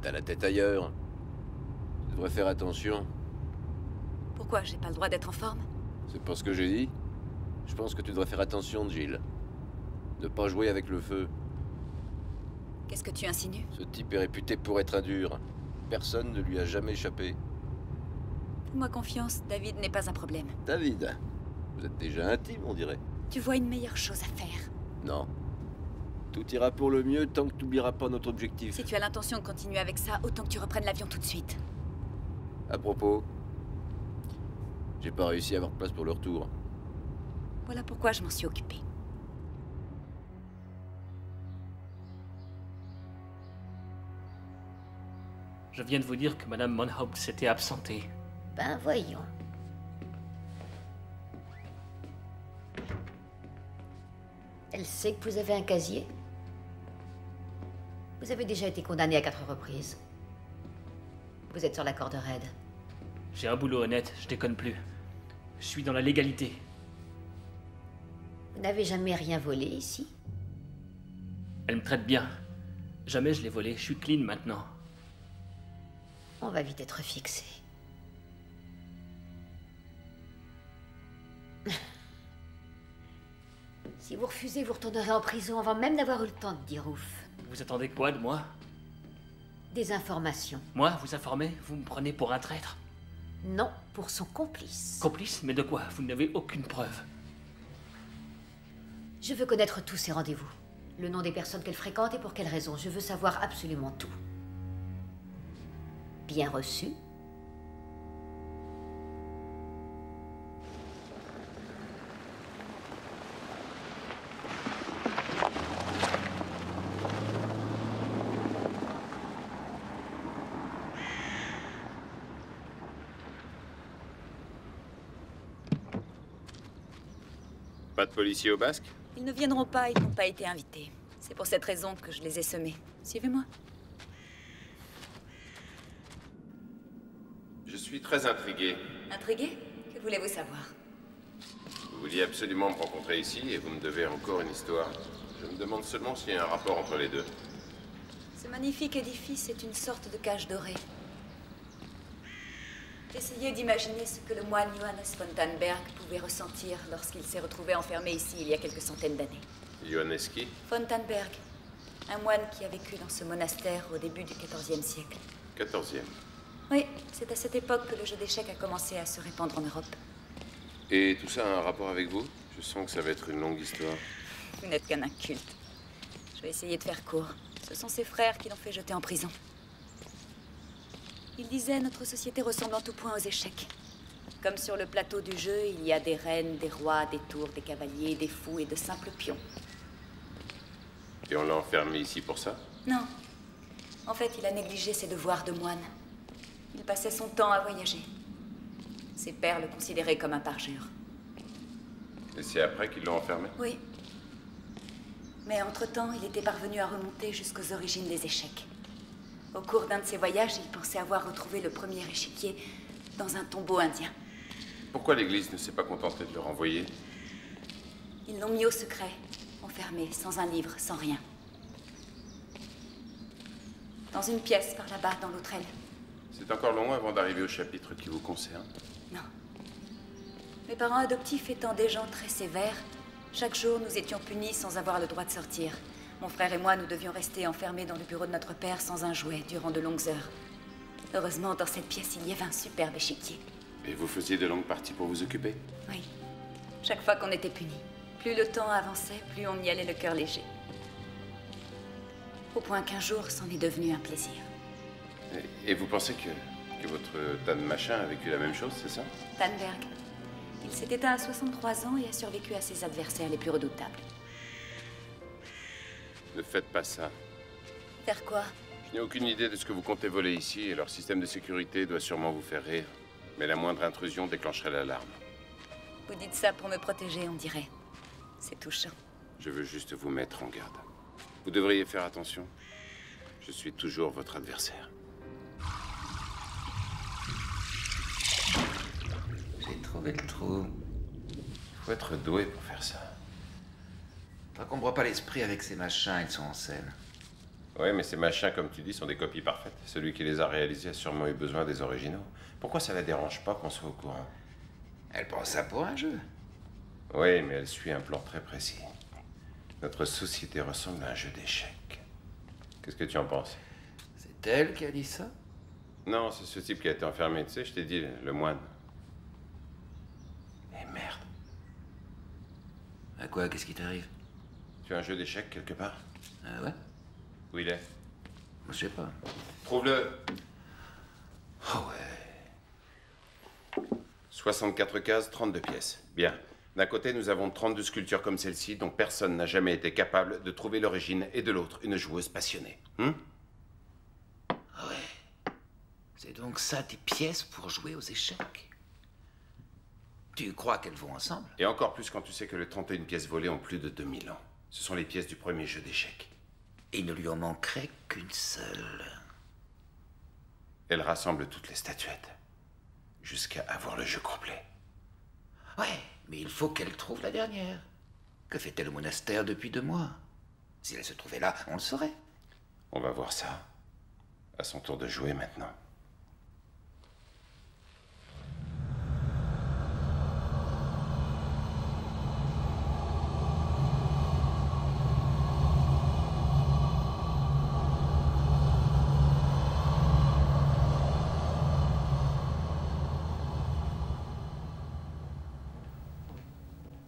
T'as la tête ailleurs. Tu devrais faire attention. Pourquoi? J'ai pas le droit d'être en forme? C'est pas ce que j'ai dit. Je pense que tu devrais faire attention, Jill. Ne pas jouer avec le feu. Qu'est-ce que tu insinues? Ce type est réputé pour être un dur. Personne ne lui a jamais échappé. Fais-moi confiance, David n'est pas un problème. David, vous êtes déjà intime, on dirait. Tu vois une meilleure chose à faire. Non. Tout ira pour le mieux tant que tu n'oublieras pas notre objectif. Si tu as l'intention de continuer avec ça, autant que tu reprennes l'avion tout de suite. À propos, j'ai pas réussi à avoir de place pour le retour. Voilà pourquoi je m'en suis occupée. Je viens de vous dire que Madame Monhaupt s'était absentée. Ben voyons. Elle sait que vous avez un casier? Vous avez déjà été condamné à 4 reprises. Vous êtes sur la corde raide. J'ai un boulot honnête, je déconne plus. Je suis dans la légalité. Vous n'avez jamais rien volé ici? Elle me traite bien. Jamais je l'ai volé, je suis clean maintenant. On va vite être fixé. Si vous refusez, vous retournerez en prison avant même d'avoir eu le temps de dire ouf. Vous attendez quoi de moi? Des informations. Moi, vous informez? Vous me prenez pour un traître? Non, pour son complice. Complice? Mais de quoi? Vous n'avez aucune preuve. Je veux connaître tous ses rendez-vous. Le nom des personnes qu'elle fréquente et pour quelles raisons. Je veux savoir absolument tout. Bien reçu? Pas de policiers au basque? Ils ne viendront pas, ils n'ont pas été invités. C'est pour cette raison que je les ai semés. Suivez-moi. Je suis très intrigué. Intrigué? Que voulez-vous savoir? Vous vouliez absolument me rencontrer ici et vous me devez encore une histoire. Je me demande seulement s'il y a un rapport entre les deux. Ce magnifique édifice est une sorte de cage dorée. Essayez d'imaginer ce que le moine Johannes von Tannberg pouvait ressentir lorsqu'il s'est retrouvé enfermé ici il y a quelques centaines d'années. Johannes qui? Von Tannberg, un moine qui a vécu dans ce monastère au début du XIVe siècle. 14e. Oui, c'est à cette époque que le jeu d'échecs a commencé à se répandre en Europe. Et tout ça a un rapport avec vous? Je sens que ça va être une longue histoire. Vous n'êtes qu'un inculte. Je vais essayer de faire court. Ce sont ses frères qui l'ont fait jeter en prison. Il disait, notre société ressemble en tout point aux échecs. Comme sur le plateau du jeu, il y a des reines, des rois, des tours, des cavaliers, des fous et de simples pions. Et on l'a enfermé ici pour ça? Non. En fait, il a négligé ses devoirs de moine. Il passait son temps à voyager. Ses pères le considéraient comme un parjure. Et c'est après qu'ils l'ont enfermé? Oui. Mais entre-temps, il était parvenu à remonter jusqu'aux origines des échecs. Au cours d'un de ses voyages, il pensait avoir retrouvé le premier échiquier dans un tombeau indien. Pourquoi l'Église ne s'est pas contentée de le renvoyer? Ils l'ont mis au secret, enfermé, sans un livre, sans rien. Dans une pièce par là-bas, dans l'autre aile. C'est encore loin avant d'arriver au chapitre qui vous concerne. Non. Mes parents adoptifs étant des gens très sévères, chaque jour nous étions punis sans avoir le droit de sortir. Mon frère et moi, nous devions rester enfermés dans le bureau de notre père sans un jouet durant de longues heures. Heureusement, dans cette pièce, il y avait un superbe échiquier. Et vous faisiez de longues parties pour vous occuper? Oui. Chaque fois qu'on était punis. Plus le temps avançait, plus on y allait le cœur léger. Au point qu'un jour, c'en est devenu un plaisir. Et vous pensez que votre Tan Machin a vécu la même chose, c'est ça? Tannberg. Il s'est éteint à 63 ans et a survécu à ses adversaires les plus redoutables. Ne faites pas ça. Faire quoi? Je n'ai aucune idée de ce que vous comptez voler ici et leur système de sécurité doit sûrement vous faire rire. Mais la moindre intrusion déclencherait l'alarme. Vous dites ça pour me protéger, on dirait. C'est touchant. Je veux juste vous mettre en garde. Vous devriez faire attention. Je suis toujours votre adversaire. J'ai trouvé le trou. Il faut être doué pour faire ça. T'encombre pas l'esprit avec ces machins, ils sont en scène. Oui, mais ces machins, comme tu dis, sont des copies parfaites. Celui qui les a réalisés a sûrement eu besoin des originaux. Pourquoi ça la dérange pas qu'on soit au courant? Elle prend ça pour un jeu. Oui, mais elle suit un plan très précis. Notre société ressemble à un jeu d'échecs. Qu'est-ce que tu en penses? C'est elle qui a dit ça? Non, c'est ce type qui a été enfermé. Tu sais, je t'ai dit, le moine. Eh merde. À quoi? Qu'est-ce qui t'arrive? Tu as un jeu d'échecs quelque part? Ah ouais? Où il est? Je sais pas. Trouve-le. Oh ouais. 64 cases, 32 pièces. Bien. D'un côté, nous avons 32 sculptures comme celle-ci, dont personne n'a jamais été capable de trouver l'origine, et de l'autre, une joueuse passionnée. Ouais. C'est donc ça tes pièces pour jouer aux échecs? Tu crois qu'elles vont ensemble? Et encore plus quand tu sais que les 31 pièces volées ont plus de 2000 ans. Ce sont les pièces du premier jeu d'échecs. Il ne lui en manquerait qu'une seule. Elle rassemble toutes les statuettes. Jusqu'à avoir le jeu complet. Ouais, mais il faut qu'elle trouve la dernière. Que fait-elle au monastère depuis 2 mois? Si elle se trouvait là, on le saurait. On va voir ça. À son tour de jouer maintenant.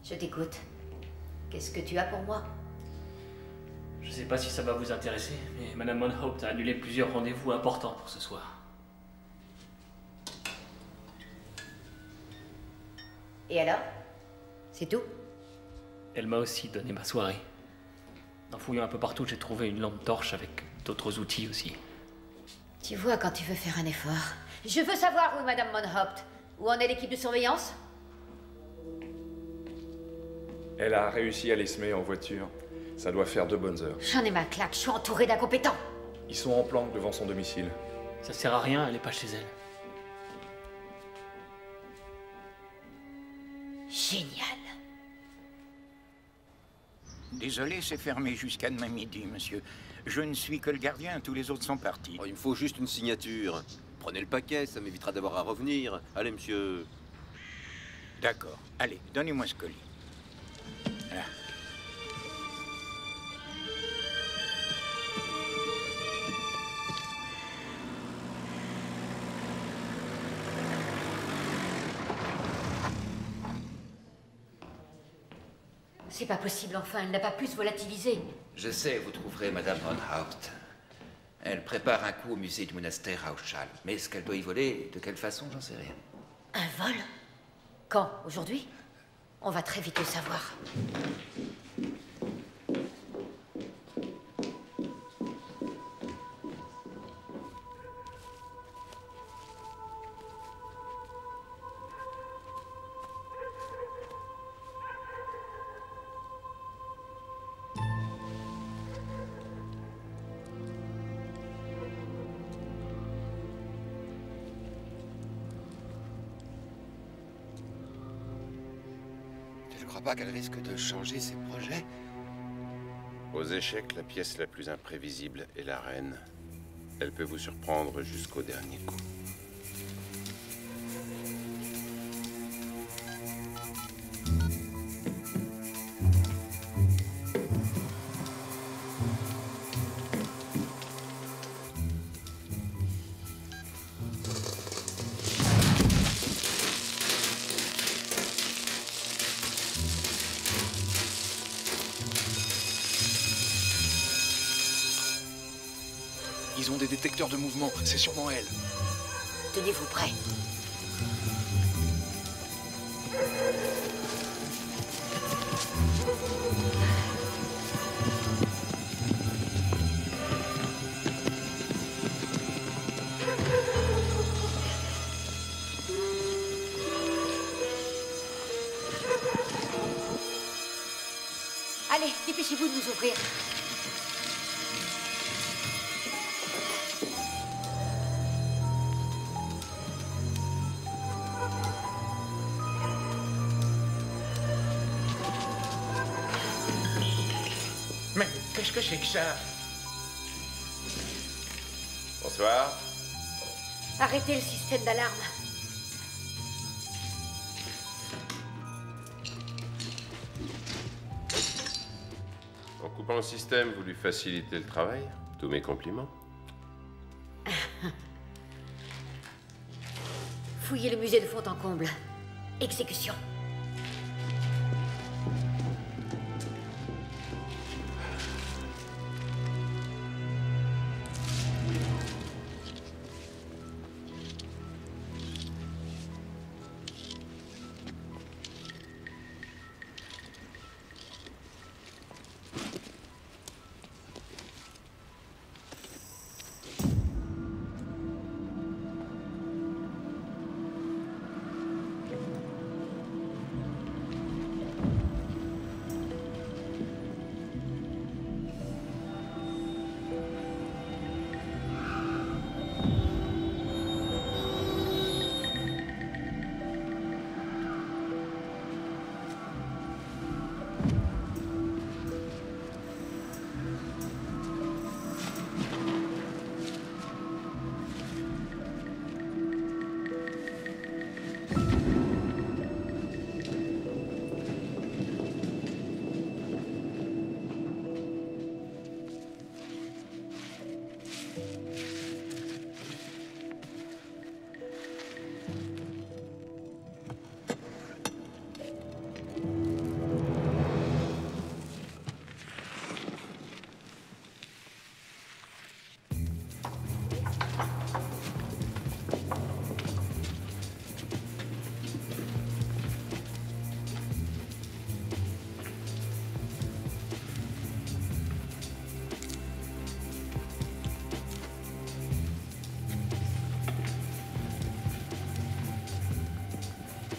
Je t'écoute. Qu'est-ce que tu as pour moi? Je sais pas si ça va vous intéresser, mais Madame Monhaupt a annulé plusieurs rendez-vous importants pour ce soir. Et alors? C'est tout? Elle m'a aussi donné ma soirée. En fouillant un peu partout, j'ai trouvé une lampe torche avec d'autres outils aussi. Tu vois quand tu veux faire un effort. Je veux savoir où est Madame Monhaupt. Où en est l'équipe de surveillance? Elle a réussi à les semer en voiture. Ça doit faire 2 bonnes heures. J'en ai ma claque, je suis entourée d'incompétents. Ils sont en planque devant son domicile. Ça sert à rien, elle est pas chez elle. Génial. Désolé, c'est fermé jusqu'à demain midi, monsieur. Je ne suis que le gardien, tous les autres sont partis. Oh, il me faut juste une signature. Prenez le paquet, ça m'évitera d'avoir à revenir. Allez, monsieur. D'accord. Allez, donnez-moi ce colis. Là. C'est pas possible, enfin, elle n'a pas pu se volatiliser. Je sais, vous trouverez Madame von Haupt. Elle prépare un coup au musée du monastère à Auschal. Mais est-ce qu'elle doit y voler? De quelle façon? J'en sais rien. Un vol? Quand? Aujourd'hui? On va très vite le savoir. Je crois pas qu'elle risque de changer ses projets. Aux échecs, la pièce la plus imprévisible est la reine. Elle peut vous surprendre jusqu'au dernier coup. Ils ont des détecteurs de mouvement, c'est sûrement elle. Tenez-vous prêts. Allez, dépêchez-vous de nous ouvrir. Mais qu'est-ce que c'est que ça? Bonsoir. Arrêtez le système d'alarme. En coupant le système, vous lui facilitez le travail. Tous mes compliments. Fouillez le musée de fond en comble. Exécution.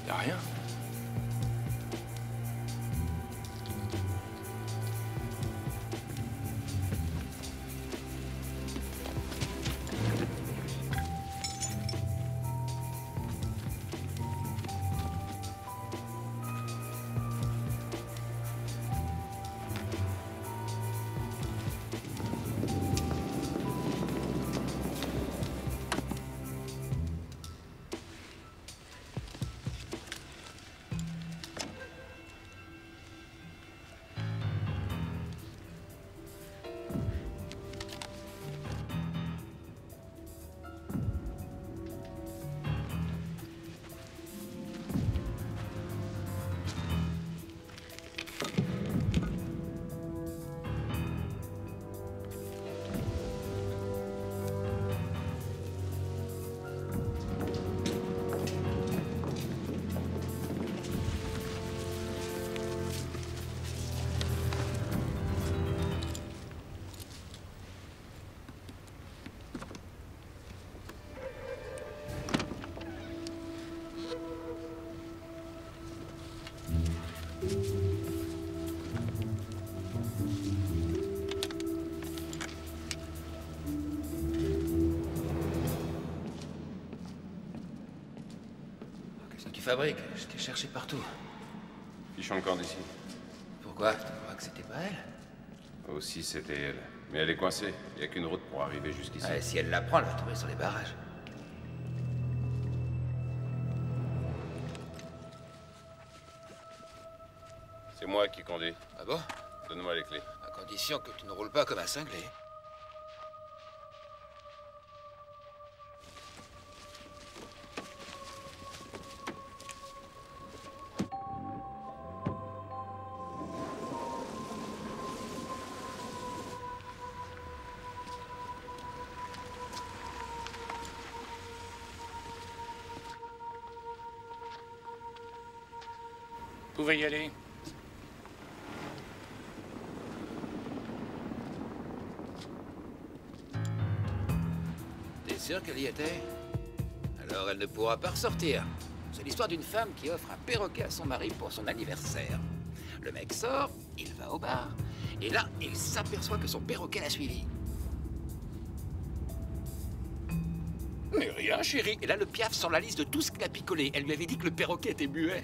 Y'a rien. fabriques. Je t'ai cherché partout. Fichons le camp d'ici. Pourquoi? Tu crois que c'était pas elle? Aussi, c'était elle. Mais elle est coincée. Il n'y a qu'une route pour arriver jusqu'ici. Ouais, si elle la prend, elle va tomber sur les barrages. C'est moi qui conduis. Ah bon? Donne-moi les clés. À condition que tu ne roules pas comme un cinglé. Vous pouvez y aller. T'es sûr qu'elle y était? Alors elle ne pourra pas ressortir. C'est l'histoire d'une femme qui offre un perroquet à son mari pour son anniversaire. Le mec sort, il va au bar, et là, il s'aperçoit que son perroquet l'a suivi. Mais rien, chérie. Et là, le piaf sort la liste de tout ce qu'il a picolé. Elle lui avait dit que le perroquet était muet.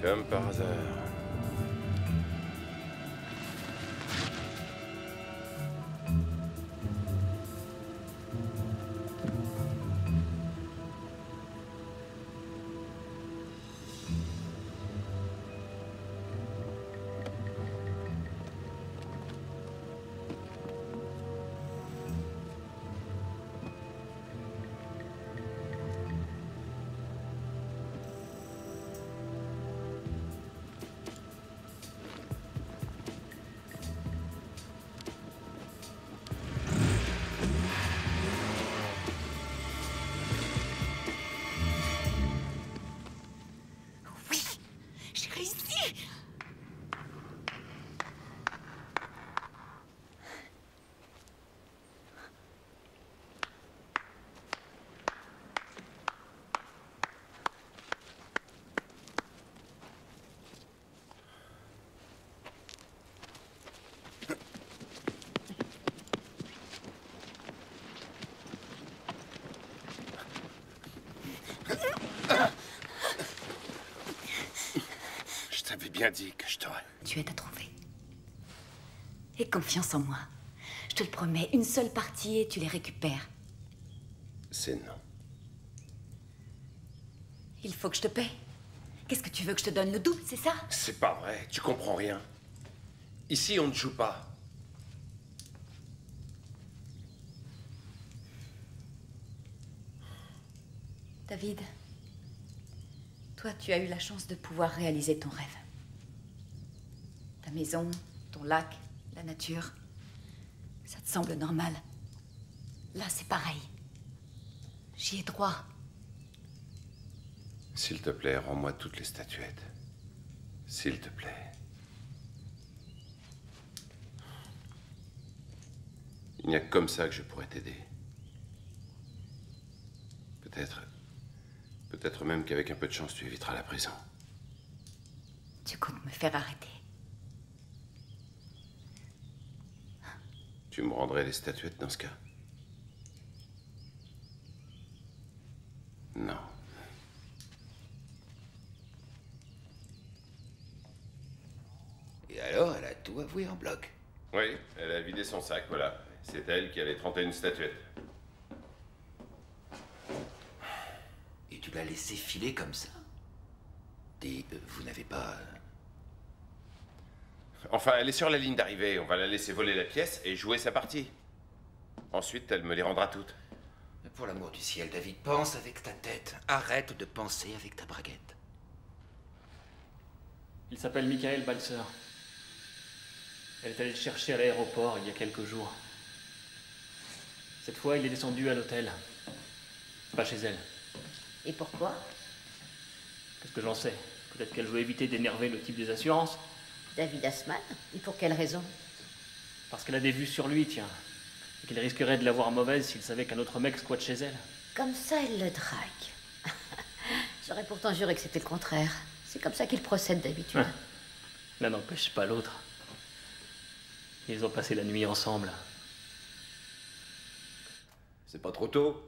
Comme par hasard. Je t'avais bien dit que je t'aurais. Tu aides à trouver. Aie confiance en moi. Je te le promets, une seule partie et tu les récupères. C'est non. Il faut que je te paie. Qu'est-ce que tu veux que je te donne, le double, c'est ça? C'est pas vrai, tu comprends rien. Ici, on ne joue pas. David, toi, tu as eu la chance de pouvoir réaliser ton rêve. Ta maison, ton lac, la nature, ça te semble normal. Là, c'est pareil. J'y ai droit. S'il te plaît, rends-moi toutes les statuettes. S'il te plaît. Il n'y a que comme ça que je pourrais t'aider. Peut-être même qu'avec un peu de chance, tu éviteras la prison. Tu comptes me faire arrêter. Tu me rendrais les statuettes dans ce cas? Non. Et alors, elle a tout avoué en bloc. Oui, elle a vidé son sac, voilà. C'est elle qui a les 31 statuettes. Et tu l'as laissé filer comme ça? Et vous n'avez pas... Enfin, elle est sur la ligne d'arrivée. On va la laisser voler la pièce et jouer sa partie. Ensuite, elle me les rendra toutes. Mais pour l'amour du ciel, David, pense avec ta tête. Arrête de penser avec ta braguette. Il s'appelle Michael Balser. Elle est allée le chercher à l'aéroport il y a quelques jours. Cette fois, il est descendu à l'hôtel. Pas chez elle. Et pourquoi? Qu'est-ce que j'en sais? Peut-être qu'elle veut éviter d'énerver le type des assurances. David Assman? Et pour quelle raison? Parce qu'elle a des vues sur lui, tiens. Et qu'il risquerait de l'avoir mauvaise s'il savait qu'un autre mec squatte chez elle. Comme ça, elle le drague. J'aurais pourtant juré que c'était le contraire. C'est comme ça qu'il procède d'habitude. L'un n'empêche pas l'autre. Ils ont passé la nuit ensemble. C'est pas trop tôt?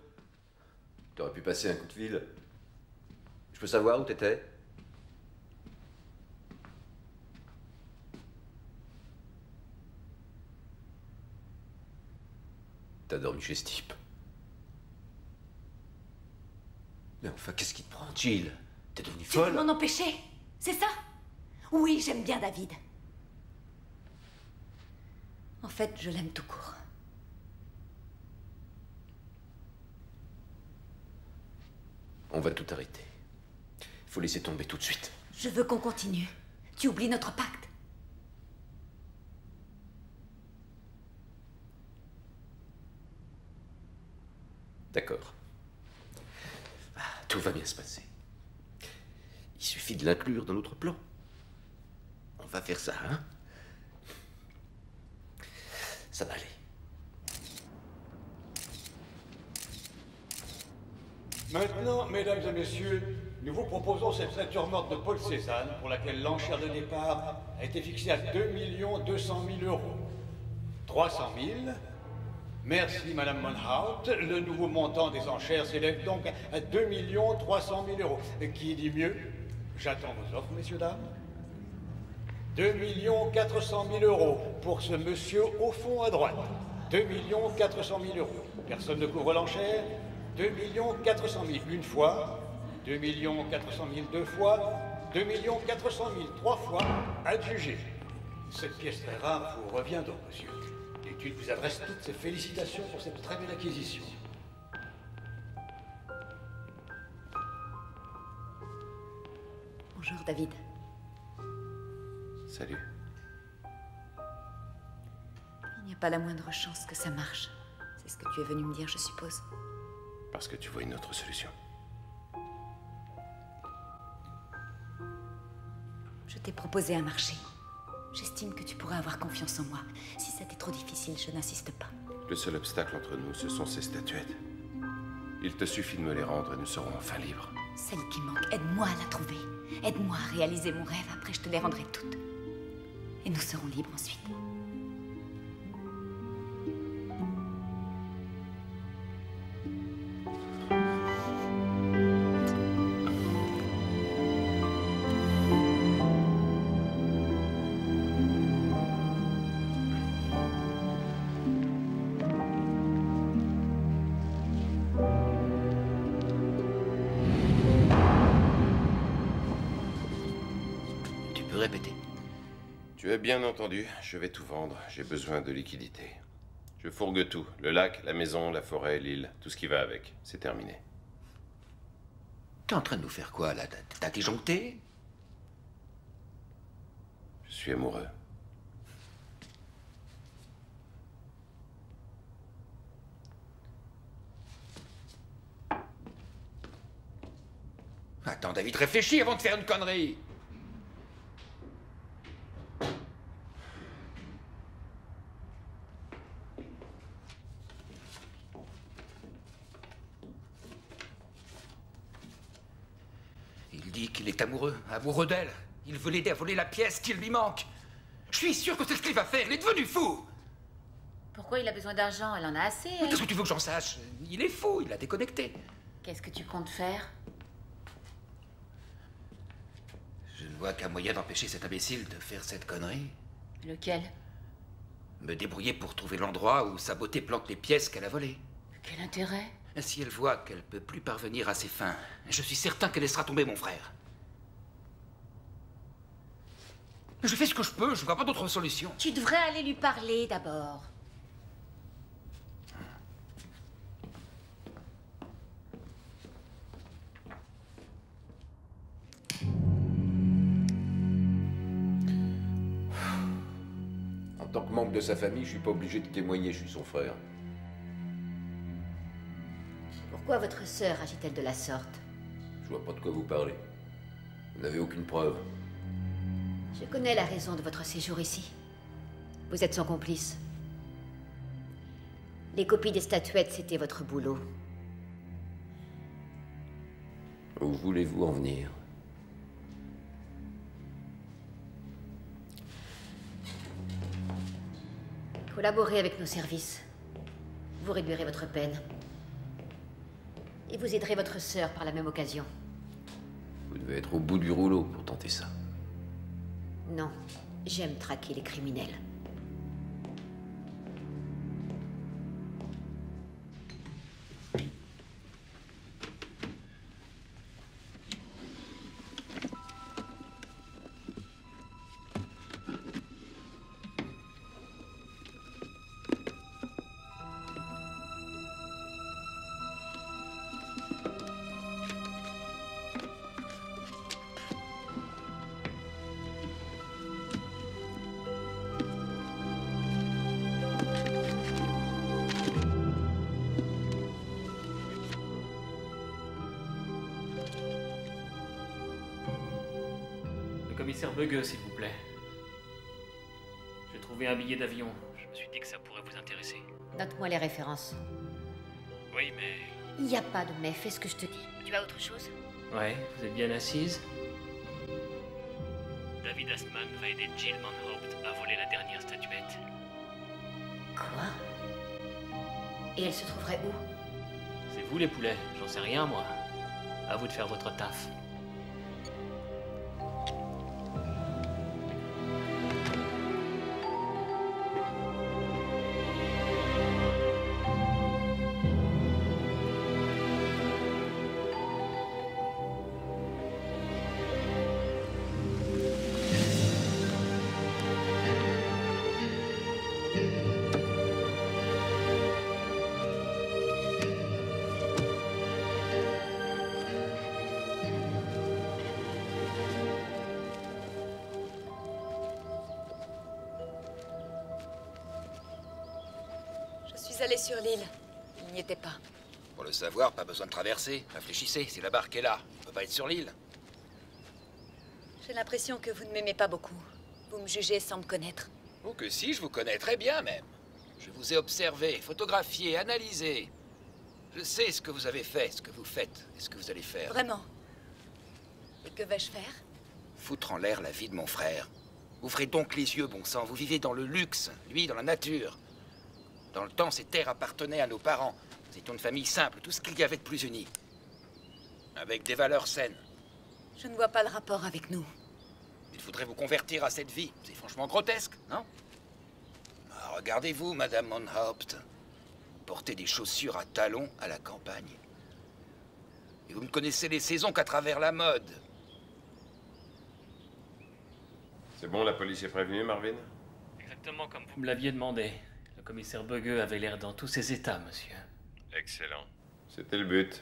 T'aurais pu passer un coup de fil. Je peux savoir où t'étais? T'as dormi chez ce type. Mais enfin, qu'est-ce qui te prend, Jill? T'es devenue Tu veux folle? m'en empêcher? C'est ça? Oui, j'aime bien David. En fait, je l'aime tout court. On va tout arrêter. Il faut laisser tomber tout de suite. Je veux qu'on continue. Tu oublies notre pacte. D'accord. Tout va bien se passer. Il suffit de l'inclure dans notre plan. On va faire ça, hein? Ça va aller. Maintenant, mesdames et messieurs, nous vous proposons cette ceinture morte de Paul Cézanne, pour laquelle l'enchère de départ a été fixée à 2 200 000 €. 300 000. Merci, Madame Monhout. Le nouveau montant des enchères s'élève donc à 2 300 000 €. Qui dit mieux? J'attends vos offres, messieurs, dames. 2 400 000 € pour ce monsieur au fond à droite. 2 400 000 €. Personne ne couvre l'enchère. 2 400 000 une fois. 2 400 000 deux fois. 2 400 000 trois fois. Adjugé. Cette pièce très rare vous revient donc, monsieur. L'étude vous adresse toutes ses félicitations pour cette très belle acquisition. Bonjour, David. Salut. Il n'y a pas la moindre chance que ça marche. C'est ce que tu es venu me dire, je suppose. Parce que tu vois une autre solution. Je t'ai proposé un marché. J'estime que tu pourrais avoir confiance en moi. Si ça t'est trop difficile, je n'insiste pas. Le seul obstacle entre nous, ce sont ces statuettes. Il te suffit de me les rendre et nous serons enfin libres. Celle qui manque, aide-moi à la trouver. Aide-moi à réaliser mon rêve, après je te les rendrai toutes. Et nous serons libres ensuite. Tu peux répéter? Tu as bien entendu, je vais tout vendre. J'ai besoin de liquidité. Je fourgue tout. Le lac, la maison, la forêt, l'île, tout ce qui va avec. C'est terminé. T'es en train de nous faire quoi, là? T'as disjoncté? Je suis amoureux. Attends, David, réfléchis avant de faire une connerie. Il dit qu'il est amoureux, amoureux d'elle. Il veut l'aider à voler la pièce qui lui manque. Je suis sûr que c'est ce qu'il va faire. Il est devenu fou. Pourquoi il a besoin d'argent? Elle en a assez, Mais elle. qu'est-ce que tu veux que j'en sache? Il est fou, il a déconnecté. Qu'est-ce que tu comptes faire? Je ne vois qu'un moyen d'empêcher cet imbécile de faire cette connerie. Lequel? Me débrouiller pour trouver l'endroit où sa beauté plante les pièces qu'elle a volées. Quel intérêt? Si elle voit qu'elle peut plus parvenir à ses fins, je suis certain qu'elle laissera tomber mon frère. Je fais ce que je peux, je vois pas d'autre solution. Tu devrais aller lui parler d'abord. En tant que membre de sa famille, je suis pas obligé de témoigner, je suis son frère. Pourquoi votre sœur agit-elle de la sorte? Je vois pas de quoi vous parlez. Vous n'avez aucune preuve. Je connais la raison de votre séjour ici. Vous êtes son complice. Les copies des statuettes, c'était votre boulot. Où voulez-vous en venir? Collaborez avec nos services. Vous réduirez votre peine. Et vous aiderez votre sœur par la même occasion. Vous devez être au bout du rouleau pour tenter ça. Non, j'aime traquer les criminels. Commissaire Bugueux, s'il vous plaît. J'ai trouvé un billet d'avion. Je me suis dit que ça pourrait vous intéresser. Note-moi les références. Oui, mais... Il n'y a pas de mais, fais ce que je te dis. Tu as autre chose? Ouais, vous êtes bien assise? David Assman va aider Jill Manhaupt à voler la dernière statuette. Quoi? Et elle se trouverait où? C'est vous les poulets, j'en sais rien moi. À vous de faire votre taf. Je suis allée sur l'île. Il n'y était pas. Pour le savoir, pas besoin de traverser. Réfléchissez, si la barque est là, on peut pas être sur l'île. J'ai l'impression que vous ne m'aimez pas beaucoup. Vous me jugez sans me connaître. Oh que si, je vous connais très bien même. Je vous ai observé, photographié, analysé. Je sais ce que vous avez fait, ce que vous faites et ce que vous allez faire. Vraiment? Et que vais-je faire? Foutre en l'air la vie de mon frère. Ouvrez donc les yeux, bon sang. Vous vivez dans le luxe, lui dans la nature. Dans le temps, ces terres appartenaient à nos parents. Nous étions une famille simple, tout ce qu'il y avait de plus uni. Avec des valeurs saines. Je ne vois pas le rapport avec nous. Il faudrait vous convertir à cette vie. C'est franchement grotesque, non? Ah, regardez-vous, Madame Manhaupt. Portez des chaussures à talons à la campagne. Et vous ne connaissez les saisons qu'à travers la mode. C'est bon, la police est prévenue, Marvin? Exactement comme vous me l'aviez demandé. Le commissaire Bugueux avait l'air dans tous ses états, monsieur. Excellent. C'était le but.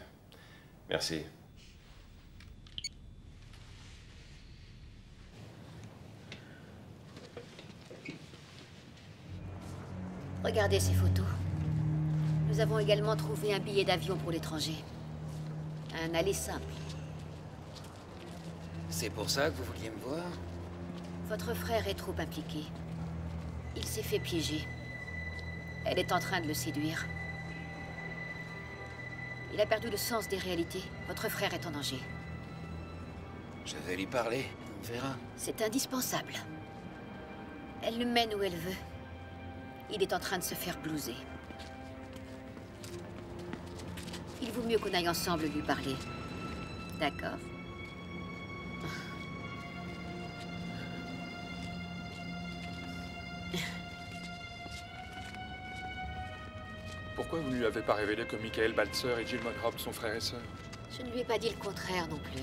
Merci. Regardez ces photos. Nous avons également trouvé un billet d'avion pour l'étranger. Un aller simple. C'est pour ça que vous vouliez me voir? Votre frère est trop impliqué. Il s'est fait piéger. Elle est en train de le séduire. Il a perdu le sens des réalités. Votre frère est en danger. Je vais lui parler, on verra. C'est indispensable. Elle le mène où elle veut. Il est en train de se faire blouser. Il vaut mieux qu'on aille ensemble lui parler. D'accord? Pourquoi vous ne lui avez pas révélé que Michael Baltzer et Jill Manhaupt sont frères et sœurs? Je ne lui ai pas dit le contraire non plus.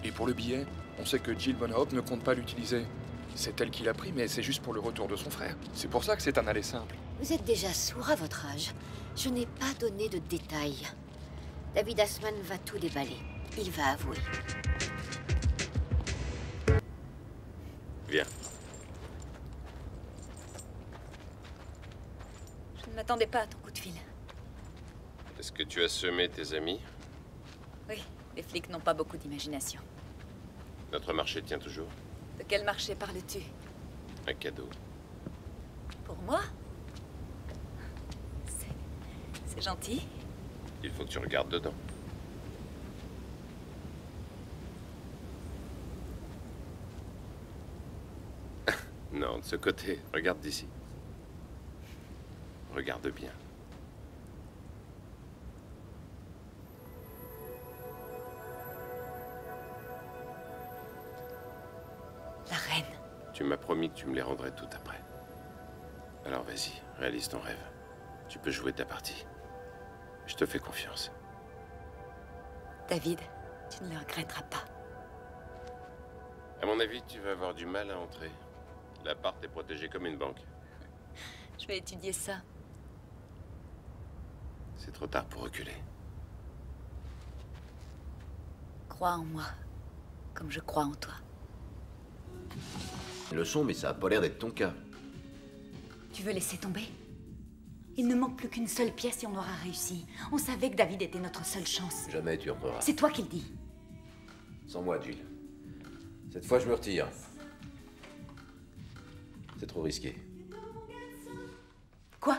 Et pour le billet, on sait que Jill Manhaupt ne compte pas l'utiliser. C'est elle qui l'a pris, mais c'est juste pour le retour de son frère. C'est pour ça que c'est un aller simple. Vous êtes déjà sourd à votre âge. Je n'ai pas donné de détails. David Assman va tout déballer. Il va avouer. Viens. Je ne m'attendais pas à ton coup de fil. Est-ce que tu as semé tes amis? Oui, les flics n'ont pas beaucoup d'imagination. Notre marché tient toujours. De quel marché parles-tu? Un cadeau. Pour moi? C'est gentil. Il faut que tu regardes dedans. Non, de ce côté. Regarde d'ici. Regarde bien. La reine. Tu m'as promis que tu me les rendrais tout après. Alors vas-y, réalise ton rêve. Tu peux jouer ta partie. Je te fais confiance. David, tu ne le regretteras pas. À mon avis, tu vas avoir du mal à entrer. L'appart est protégé comme une banque. Je vais étudier ça. C'est trop tard pour reculer. Crois en moi, comme je crois en toi. Leçon, mais ça a pas l'air d'être ton cas. Tu veux laisser tomber? Il ne manque plus qu'une seule pièce et on aura réussi. On savait que David était notre seule chance. Jamais tu entreras. C'est toi qui le dis. Sans moi, Jill. Cette fois, je me retire. C'est trop risqué. Quoi?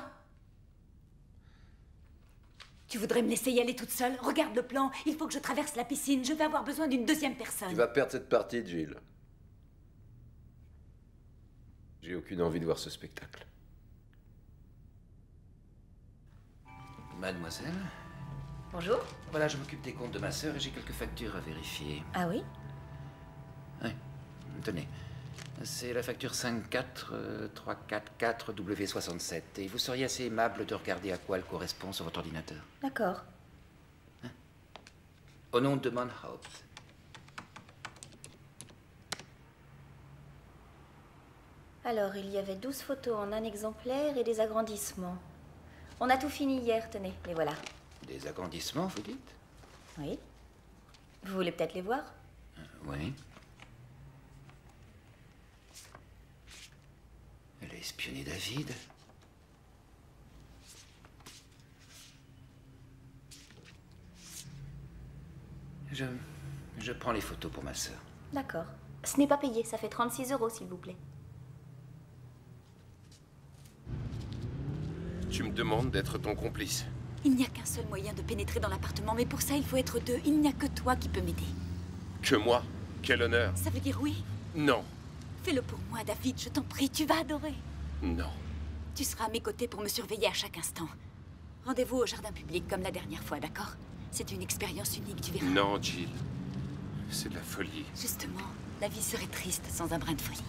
Tu voudrais me laisser y aller toute seule? Regarde le plan. Il faut que je traverse la piscine. Je vais avoir besoin d'une deuxième personne. Tu vas perdre cette partie, Jill. J'ai aucune envie de voir ce spectacle. Mademoiselle? Bonjour. Voilà, je m'occupe des comptes de ma sœur et j'ai quelques factures à vérifier. Ah oui? Oui. Tenez. C'est la facture 54344W67. Et vous seriez assez aimable de regarder à quoi elle correspond sur votre ordinateur. D'accord. Au nom de Manhaupt. Alors, il y avait 12 photos en un exemplaire et des agrandissements. On a tout fini hier, tenez, les voilà. Des agrandissements, vous dites? Oui. Vous voulez peut-être les voir? Oui. Elle a espionné David. Je prends les photos pour ma sœur. D'accord. Ce n'est pas payé, ça fait 36 €, s'il vous plaît. Tu me demandes d'être ton complice. Il n'y a qu'un seul moyen de pénétrer dans l'appartement, mais pour ça, il faut être deux. Il n'y a que toi qui peux m'aider. Que moi? Quel honneur. Ça veut dire oui? Non. Fais-le pour moi, David, je t'en prie, tu vas adorer. Non. Tu seras à mes côtés pour me surveiller à chaque instant. Rendez-vous au jardin public comme la dernière fois, d'accord? C'est une expérience unique, tu verras. Non, Jill. C'est de la folie. Justement, la vie serait triste sans un brin de folie.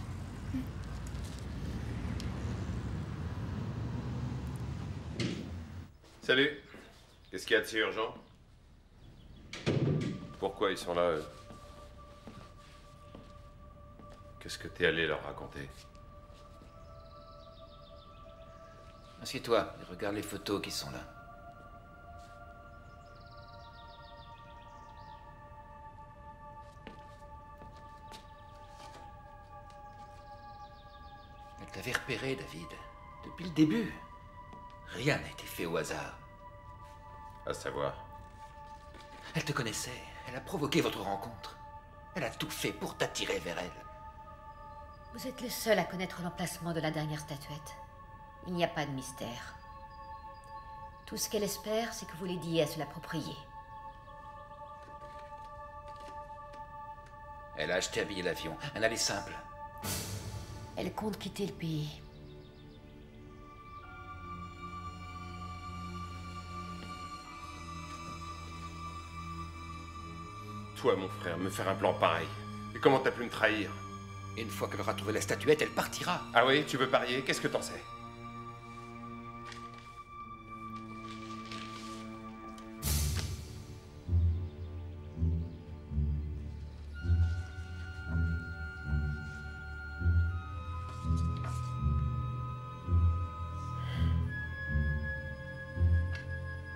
Salut. Qu'est-ce qu'il y a de si urgent? Pourquoi ils sont là, eux? Qu'est-ce que t'es allé leur raconter? Assieds-toi et regarde les photos qui sont là. Elle t'avait repéré, David, depuis le début. Rien n'a été fait au hasard. À savoir. Elle te connaissait, elle a provoqué votre rencontre. Elle a tout fait pour t'attirer vers elle. Vous êtes le seul à connaître l'emplacement de la dernière statuette. Il n'y a pas de mystère. Tout ce qu'elle espère, c'est que vous l'aidiez à se l'approprier. Elle a acheté un billet d'avion, un aller simple. Elle compte quitter le pays. Toi, mon frère, me faire un plan pareil. Et comment t'as pu me trahir? Une fois qu'elle aura trouvé la statuette, elle partira. Ah oui, tu veux parier? Qu'est-ce que t'en sais?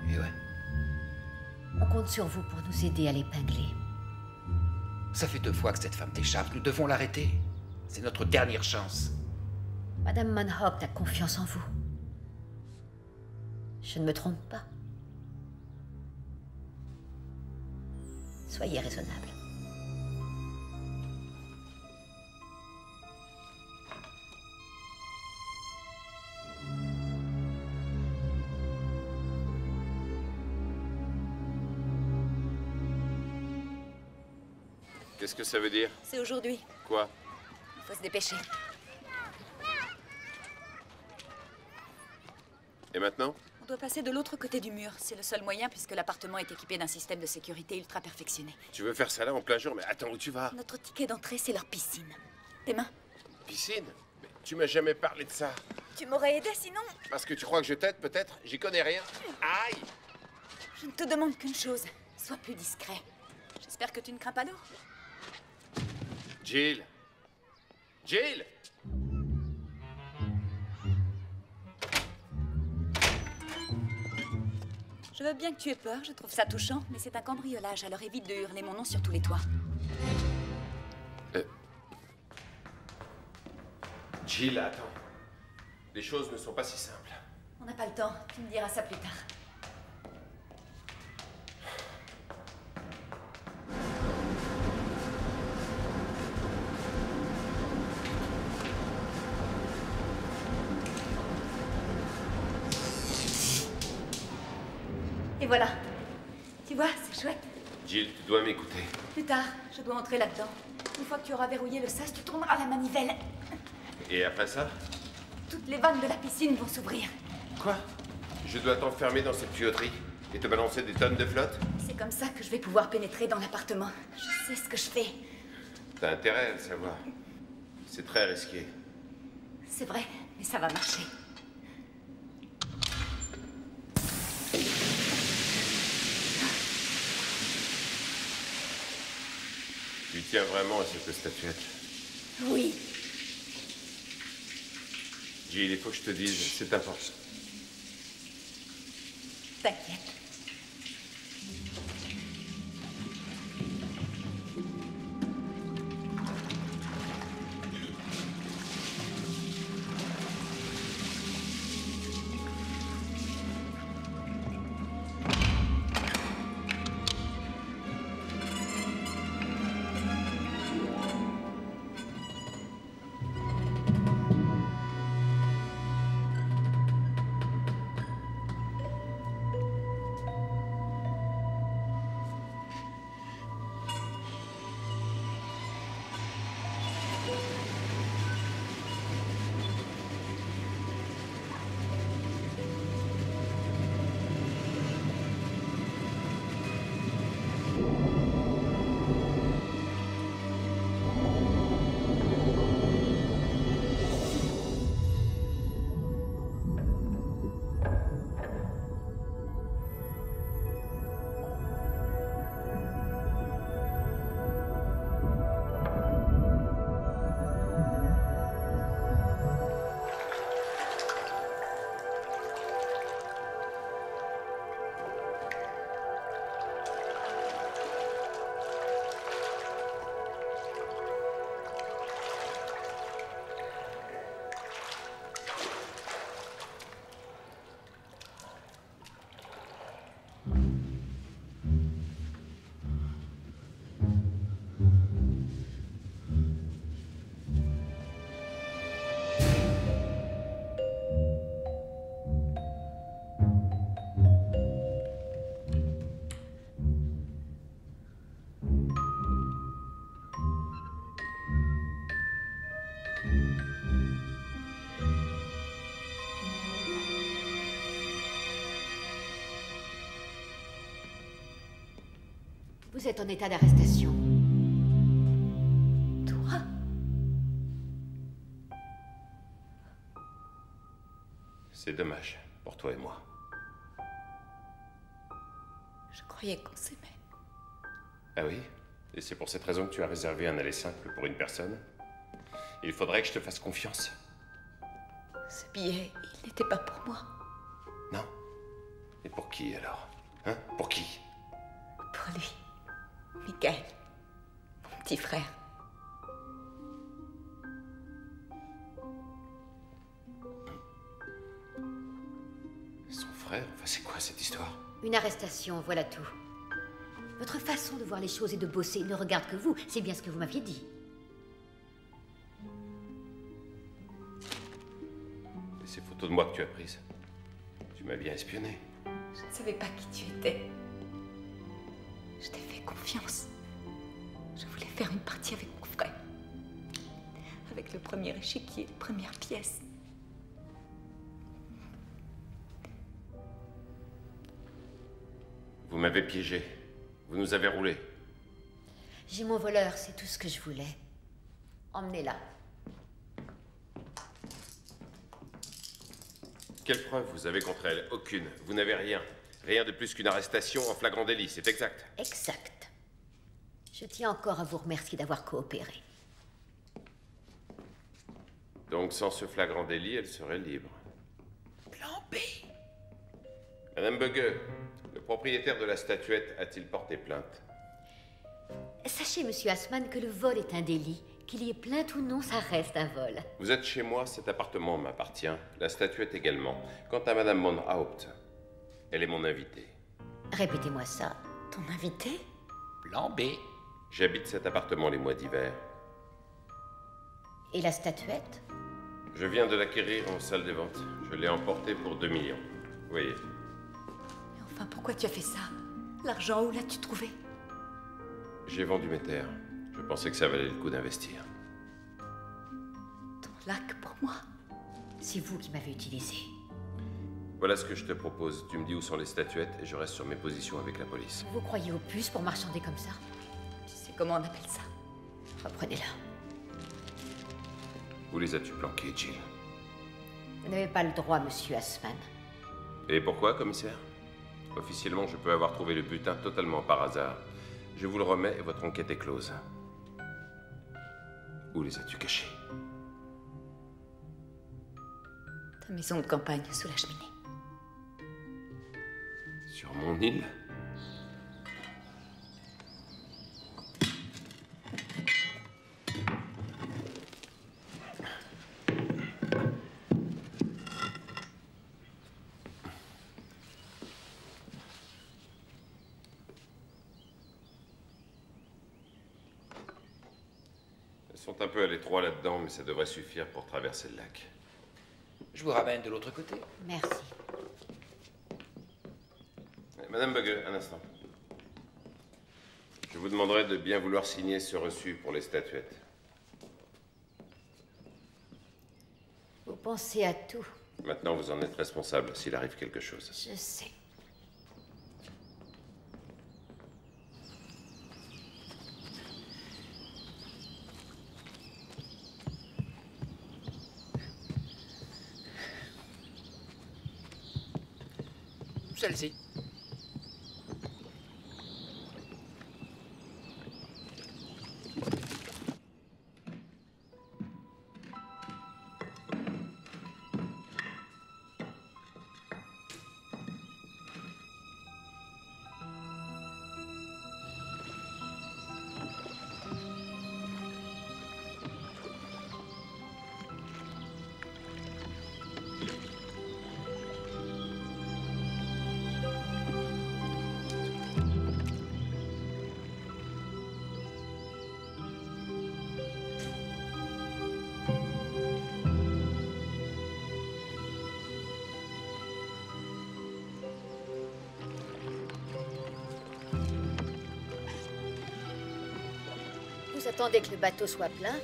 Et ouais. On compte sur vous pour nous aider à l'épingler. Ça fait 2 fois que cette femme t'échappe. Nous devons l'arrêter. C'est notre dernière chance. Madame Manhaupt a confiance en vous. Je ne me trompe pas. Soyez raisonnable. Qu'est-ce que ça veut dire? C'est aujourd'hui. Quoi? Il faut se dépêcher. Et maintenant? On doit passer de l'autre côté du mur. C'est le seul moyen puisque l'appartement est équipé d'un système de sécurité ultra perfectionné. Tu veux faire ça là en plein jour? Mais attends, où tu vas? Notre ticket d'entrée, c'est leur piscine. Tes mains? Piscine? Mais tu m'as jamais parlé de ça. Tu m'aurais aidé sinon? Parce que tu crois que je t'aide peut-être? J'y connais rien. Aïe! Je ne te demande qu'une chose. Sois plus discret. J'espère que tu ne crains pas l'eau. Jill! Jill! Je veux bien que tu aies peur, je trouve ça touchant, mais c'est un cambriolage, alors évite de hurler mon nom sur tous les toits. Jill, attends. Les choses ne sont pas si simples. On n'a pas le temps, tu me diras ça plus tard. Et voilà. Tu vois, c'est chouette. Jill, tu dois m'écouter. Plus tard, je dois entrer là-dedans. Une fois que tu auras verrouillé le sas, tu tourneras la manivelle. Et après ça? Toutes les vannes de la piscine vont s'ouvrir. Quoi? Je dois t'enfermer dans cette tuyauterie et te balancer des tonnes de flotte? C'est comme ça que je vais pouvoir pénétrer dans l'appartement. Je sais ce que je fais. T'as intérêt à le savoir. C'est très risqué. C'est vrai, mais ça va marcher. Tu tiens vraiment à cette statuette? Oui. Jill, il faut que je te dise, c'est important. T'inquiète. Vous êtes en état d'arrestation. Toi? C'est dommage, pour toi et moi. Je croyais qu'on s'aimait. Ah oui? Et c'est pour cette raison que tu as réservé un aller simple pour une personne? Il faudrait que je te fasse confiance. Ce billet, il n'était pas pour moi. Non? Et pour qui alors? Hein? Pour qui? Pour lui. Michael. Mon petit frère. Son frère? Enfin, c'est quoi cette histoire? Une arrestation, voilà tout. Votre façon de voir les choses et de bosser ne regarde que vous, c'est bien ce que vous m'aviez dit. Et ces photos de moi que tu as prises? Tu m'as bien espionné. Je ne savais pas qui tu étais. Je t'ai fait confiance. Je voulais faire une partie avec mon frère. Avec le premier échiquier, première pièce. Vous m'avez piégé. Vous nous avez roulé. J'ai mon voleur, c'est tout ce que je voulais. Emmenez-la. Quelle preuve vous avez contre elle? Aucune. Vous n'avez rien. Rien de plus qu'une arrestation en flagrant délit, c'est exact. Exact. Je tiens encore à vous remercier d'avoir coopéré. Donc sans ce flagrant délit, elle serait libre. Plan B. Madame Buggeux, le propriétaire de la statuette a-t-il porté plainte? Sachez, monsieur Assman, que le vol est un délit. Qu'il y ait plainte ou non, ça reste un vol. Vous êtes chez moi, cet appartement m'appartient. La statuette également. Quant à Madame von Haupt, elle est mon invitée. Répétez-moi ça. Ton invité? Plan B. J'habite cet appartement les mois d'hiver. Et la statuette? Je viens de l'acquérir en salle des ventes. Je l'ai emportée pour 2 millions. Vous voyez. Mais enfin, pourquoi tu as fait ça? L'argent, où l'as-tu trouvé? J'ai vendu mes terres. Je pensais que ça valait le coup d'investir. Ton lac pour moi? C'est vous qui m'avez utilisé. Voilà ce que je te propose. Tu me dis où sont les statuettes et je reste sur mes positions avec la police. Vous croyez aux puces pour marchander comme ça? Tu sais comment on appelle ça? Reprenez-la. Où les as-tu planquées, Jill? Vous n'avez pas le droit, monsieur Assman. Et pourquoi, commissaire? Officiellement, je peux avoir trouvé le butin totalement par hasard. Je vous le remets et votre enquête est close. Où les as-tu cachés? Ta maison de campagne, sous la cheminée. Sur mon île? Elles sont un peu à l'étroit là-dedans, mais ça devrait suffire pour traverser le lac. Je vous ramène de l'autre côté. Merci. Madame Buggeux, un instant. Je vous demanderai de bien vouloir signer ce reçu pour les statuettes. Vous pensez à tout. Maintenant, vous en êtes responsable s'il arrive quelque chose. Je sais. Celle-ci. Vous attendez que le bateau soit plein?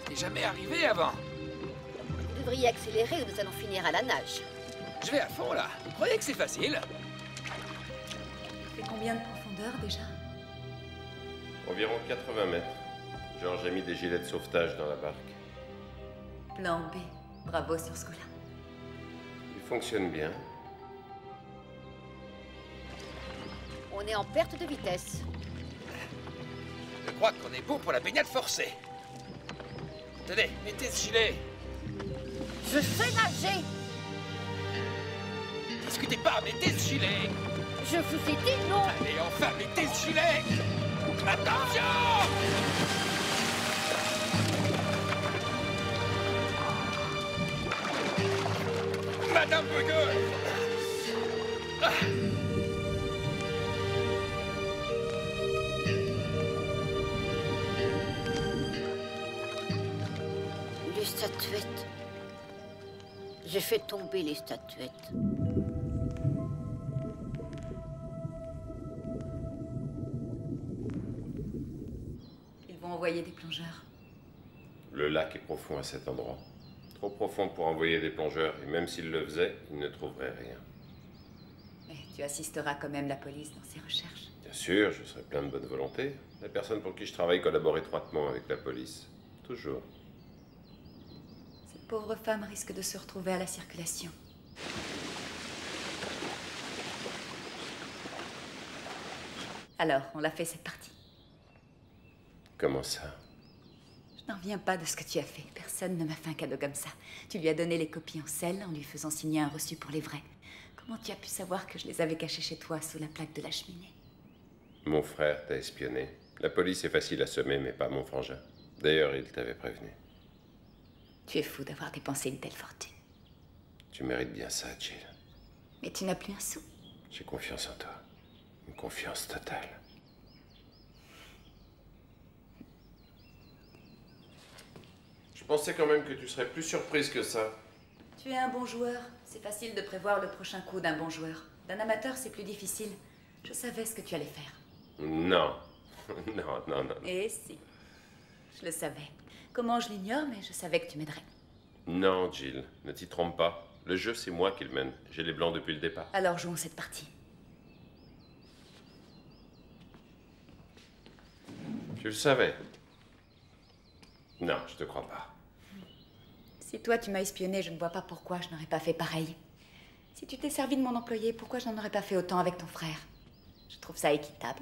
C'est jamais arrivé avant. Vous devriez accélérer ou nous allons finir à la nage. Je vais à fond là. Vous croyez que c'est facile? Et combien de profondeur déjà? Environ 80 mètres. Georges a mis des gilets de sauvetage dans la barque. Plan B. Bravo sur ce coup-là. Il fonctionne bien. On est en perte de vitesse. Je crois qu'on est bon pour la baignade forcée. Tenez, mettez ce gilet. Je sais nager. Discutez pas, mettez ce gilet. Je vous ai dit non. Allez, enfin, mettez ce gilet. Attention! Madame Buggeux! Les statuettes. J'ai fait tomber les statuettes. Ils vont envoyer des plongeurs. Le lac est profond à cet endroit. Trop profond pour envoyer des plongeurs, et même s'ils le faisaient, ils ne trouveraient rien. Mais Tu assisteras quand même la police dans ses recherches. Bien sûr, je serai plein de bonne volonté. La personne pour qui je travaille collabore étroitement avec la police. Toujours. Cette pauvre femme risque de se retrouver à la circulation. Alors, on l'a fait cette partie. Comment ça? Je n'en reviens pas de ce que tu as fait. Personne ne m'a fait un cadeau comme ça. Tu lui as donné les copies en sel en lui faisant signer un reçu pour les vrais. Comment tu as pu savoir que je les avais cachés chez toi sous la plaque de la cheminée? Mon frère t'a espionné. La police est facile à semer, mais pas mon frangin. D'ailleurs, il t'avait prévenu. Tu es fou d'avoir dépensé une telle fortune. Tu mérites bien ça, Jill. Mais tu n'as plus un sou. J'ai confiance en toi. Une confiance totale. Je pensais quand même que tu serais plus surprise que ça. Tu es un bon joueur. C'est facile de prévoir le prochain coup d'un bon joueur. D'un amateur, c'est plus difficile. Je savais ce que tu allais faire. Non. Non, non, non. Et si. Je le savais. Comment je l'ignore, mais je savais que tu m'aiderais. Non, Jill, ne t'y trompe pas. Le jeu, c'est moi qui le mène. J'ai les blancs depuis le départ. Alors jouons cette partie. Tu le savais. Non, je te crois pas. Si toi tu m'as espionné, je ne vois pas pourquoi je n'aurais pas fait pareil. Si tu t'es servi de mon employé, pourquoi je n'en aurais pas fait autant avec ton frère? Je trouve ça équitable.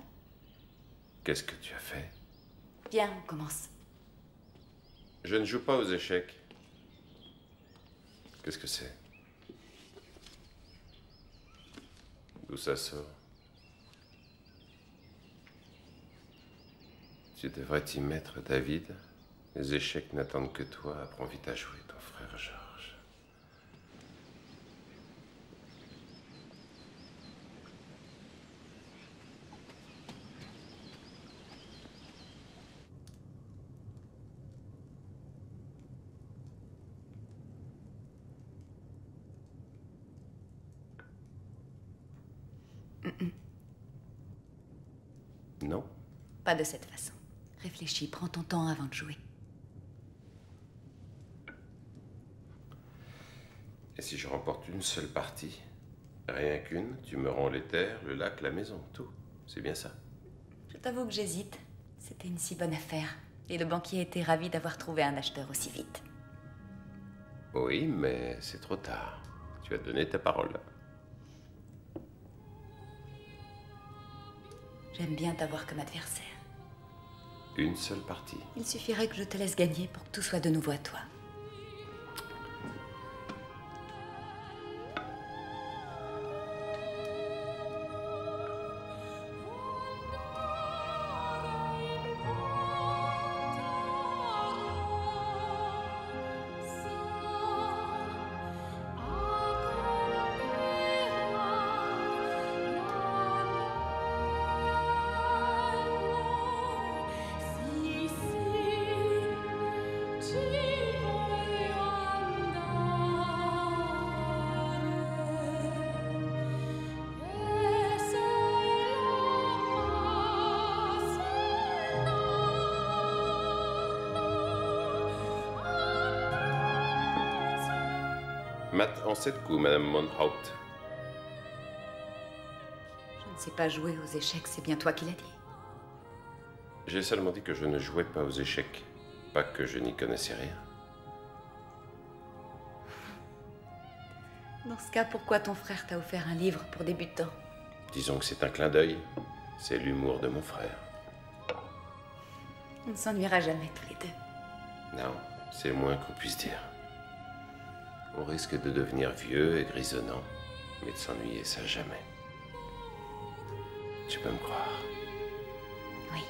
Qu'est-ce que tu as fait? Viens, on commence. Je ne joue pas aux échecs. Qu'est-ce que c'est? D'où ça sort? Tu devrais t'y mettre, David. Les échecs n'attendent que toi. Apprends vite à jouer, ton frère Georges. Non? Pas de cette façon. Réfléchis, prends ton temps avant de jouer. Et si je remporte une seule partie? Rien qu'une, tu me rends les terres, le lac, la maison, tout. C'est bien ça? Je t'avoue que j'hésite. C'était une si bonne affaire. Et le banquier était ravi d'avoir trouvé un acheteur aussi vite. Oui, mais c'est trop tard. Tu as donné ta parole. J'aime bien t'avoir comme adversaire. Une seule partie. Il suffirait que je te laisse gagner pour que tout soit de nouveau à toi. Mat en 7 coups, Madame Monhaupt. Je ne sais pas jouer aux échecs, c'est bien toi qui l'as dit. J'ai seulement dit que je ne jouais pas aux échecs, pas que je n'y connaissais rien. Dans ce cas, pourquoi ton frère t'a offert un livre pour débutants? Disons que c'est un clin d'œil. C'est l'humour de mon frère. On ne s'ennuiera jamais tous les deux. Non, c'est le moins qu'on puisse dire. On risque de devenir vieux et grisonnant, mais de s'ennuyer, ça jamais. Tu peux me croire. Oui.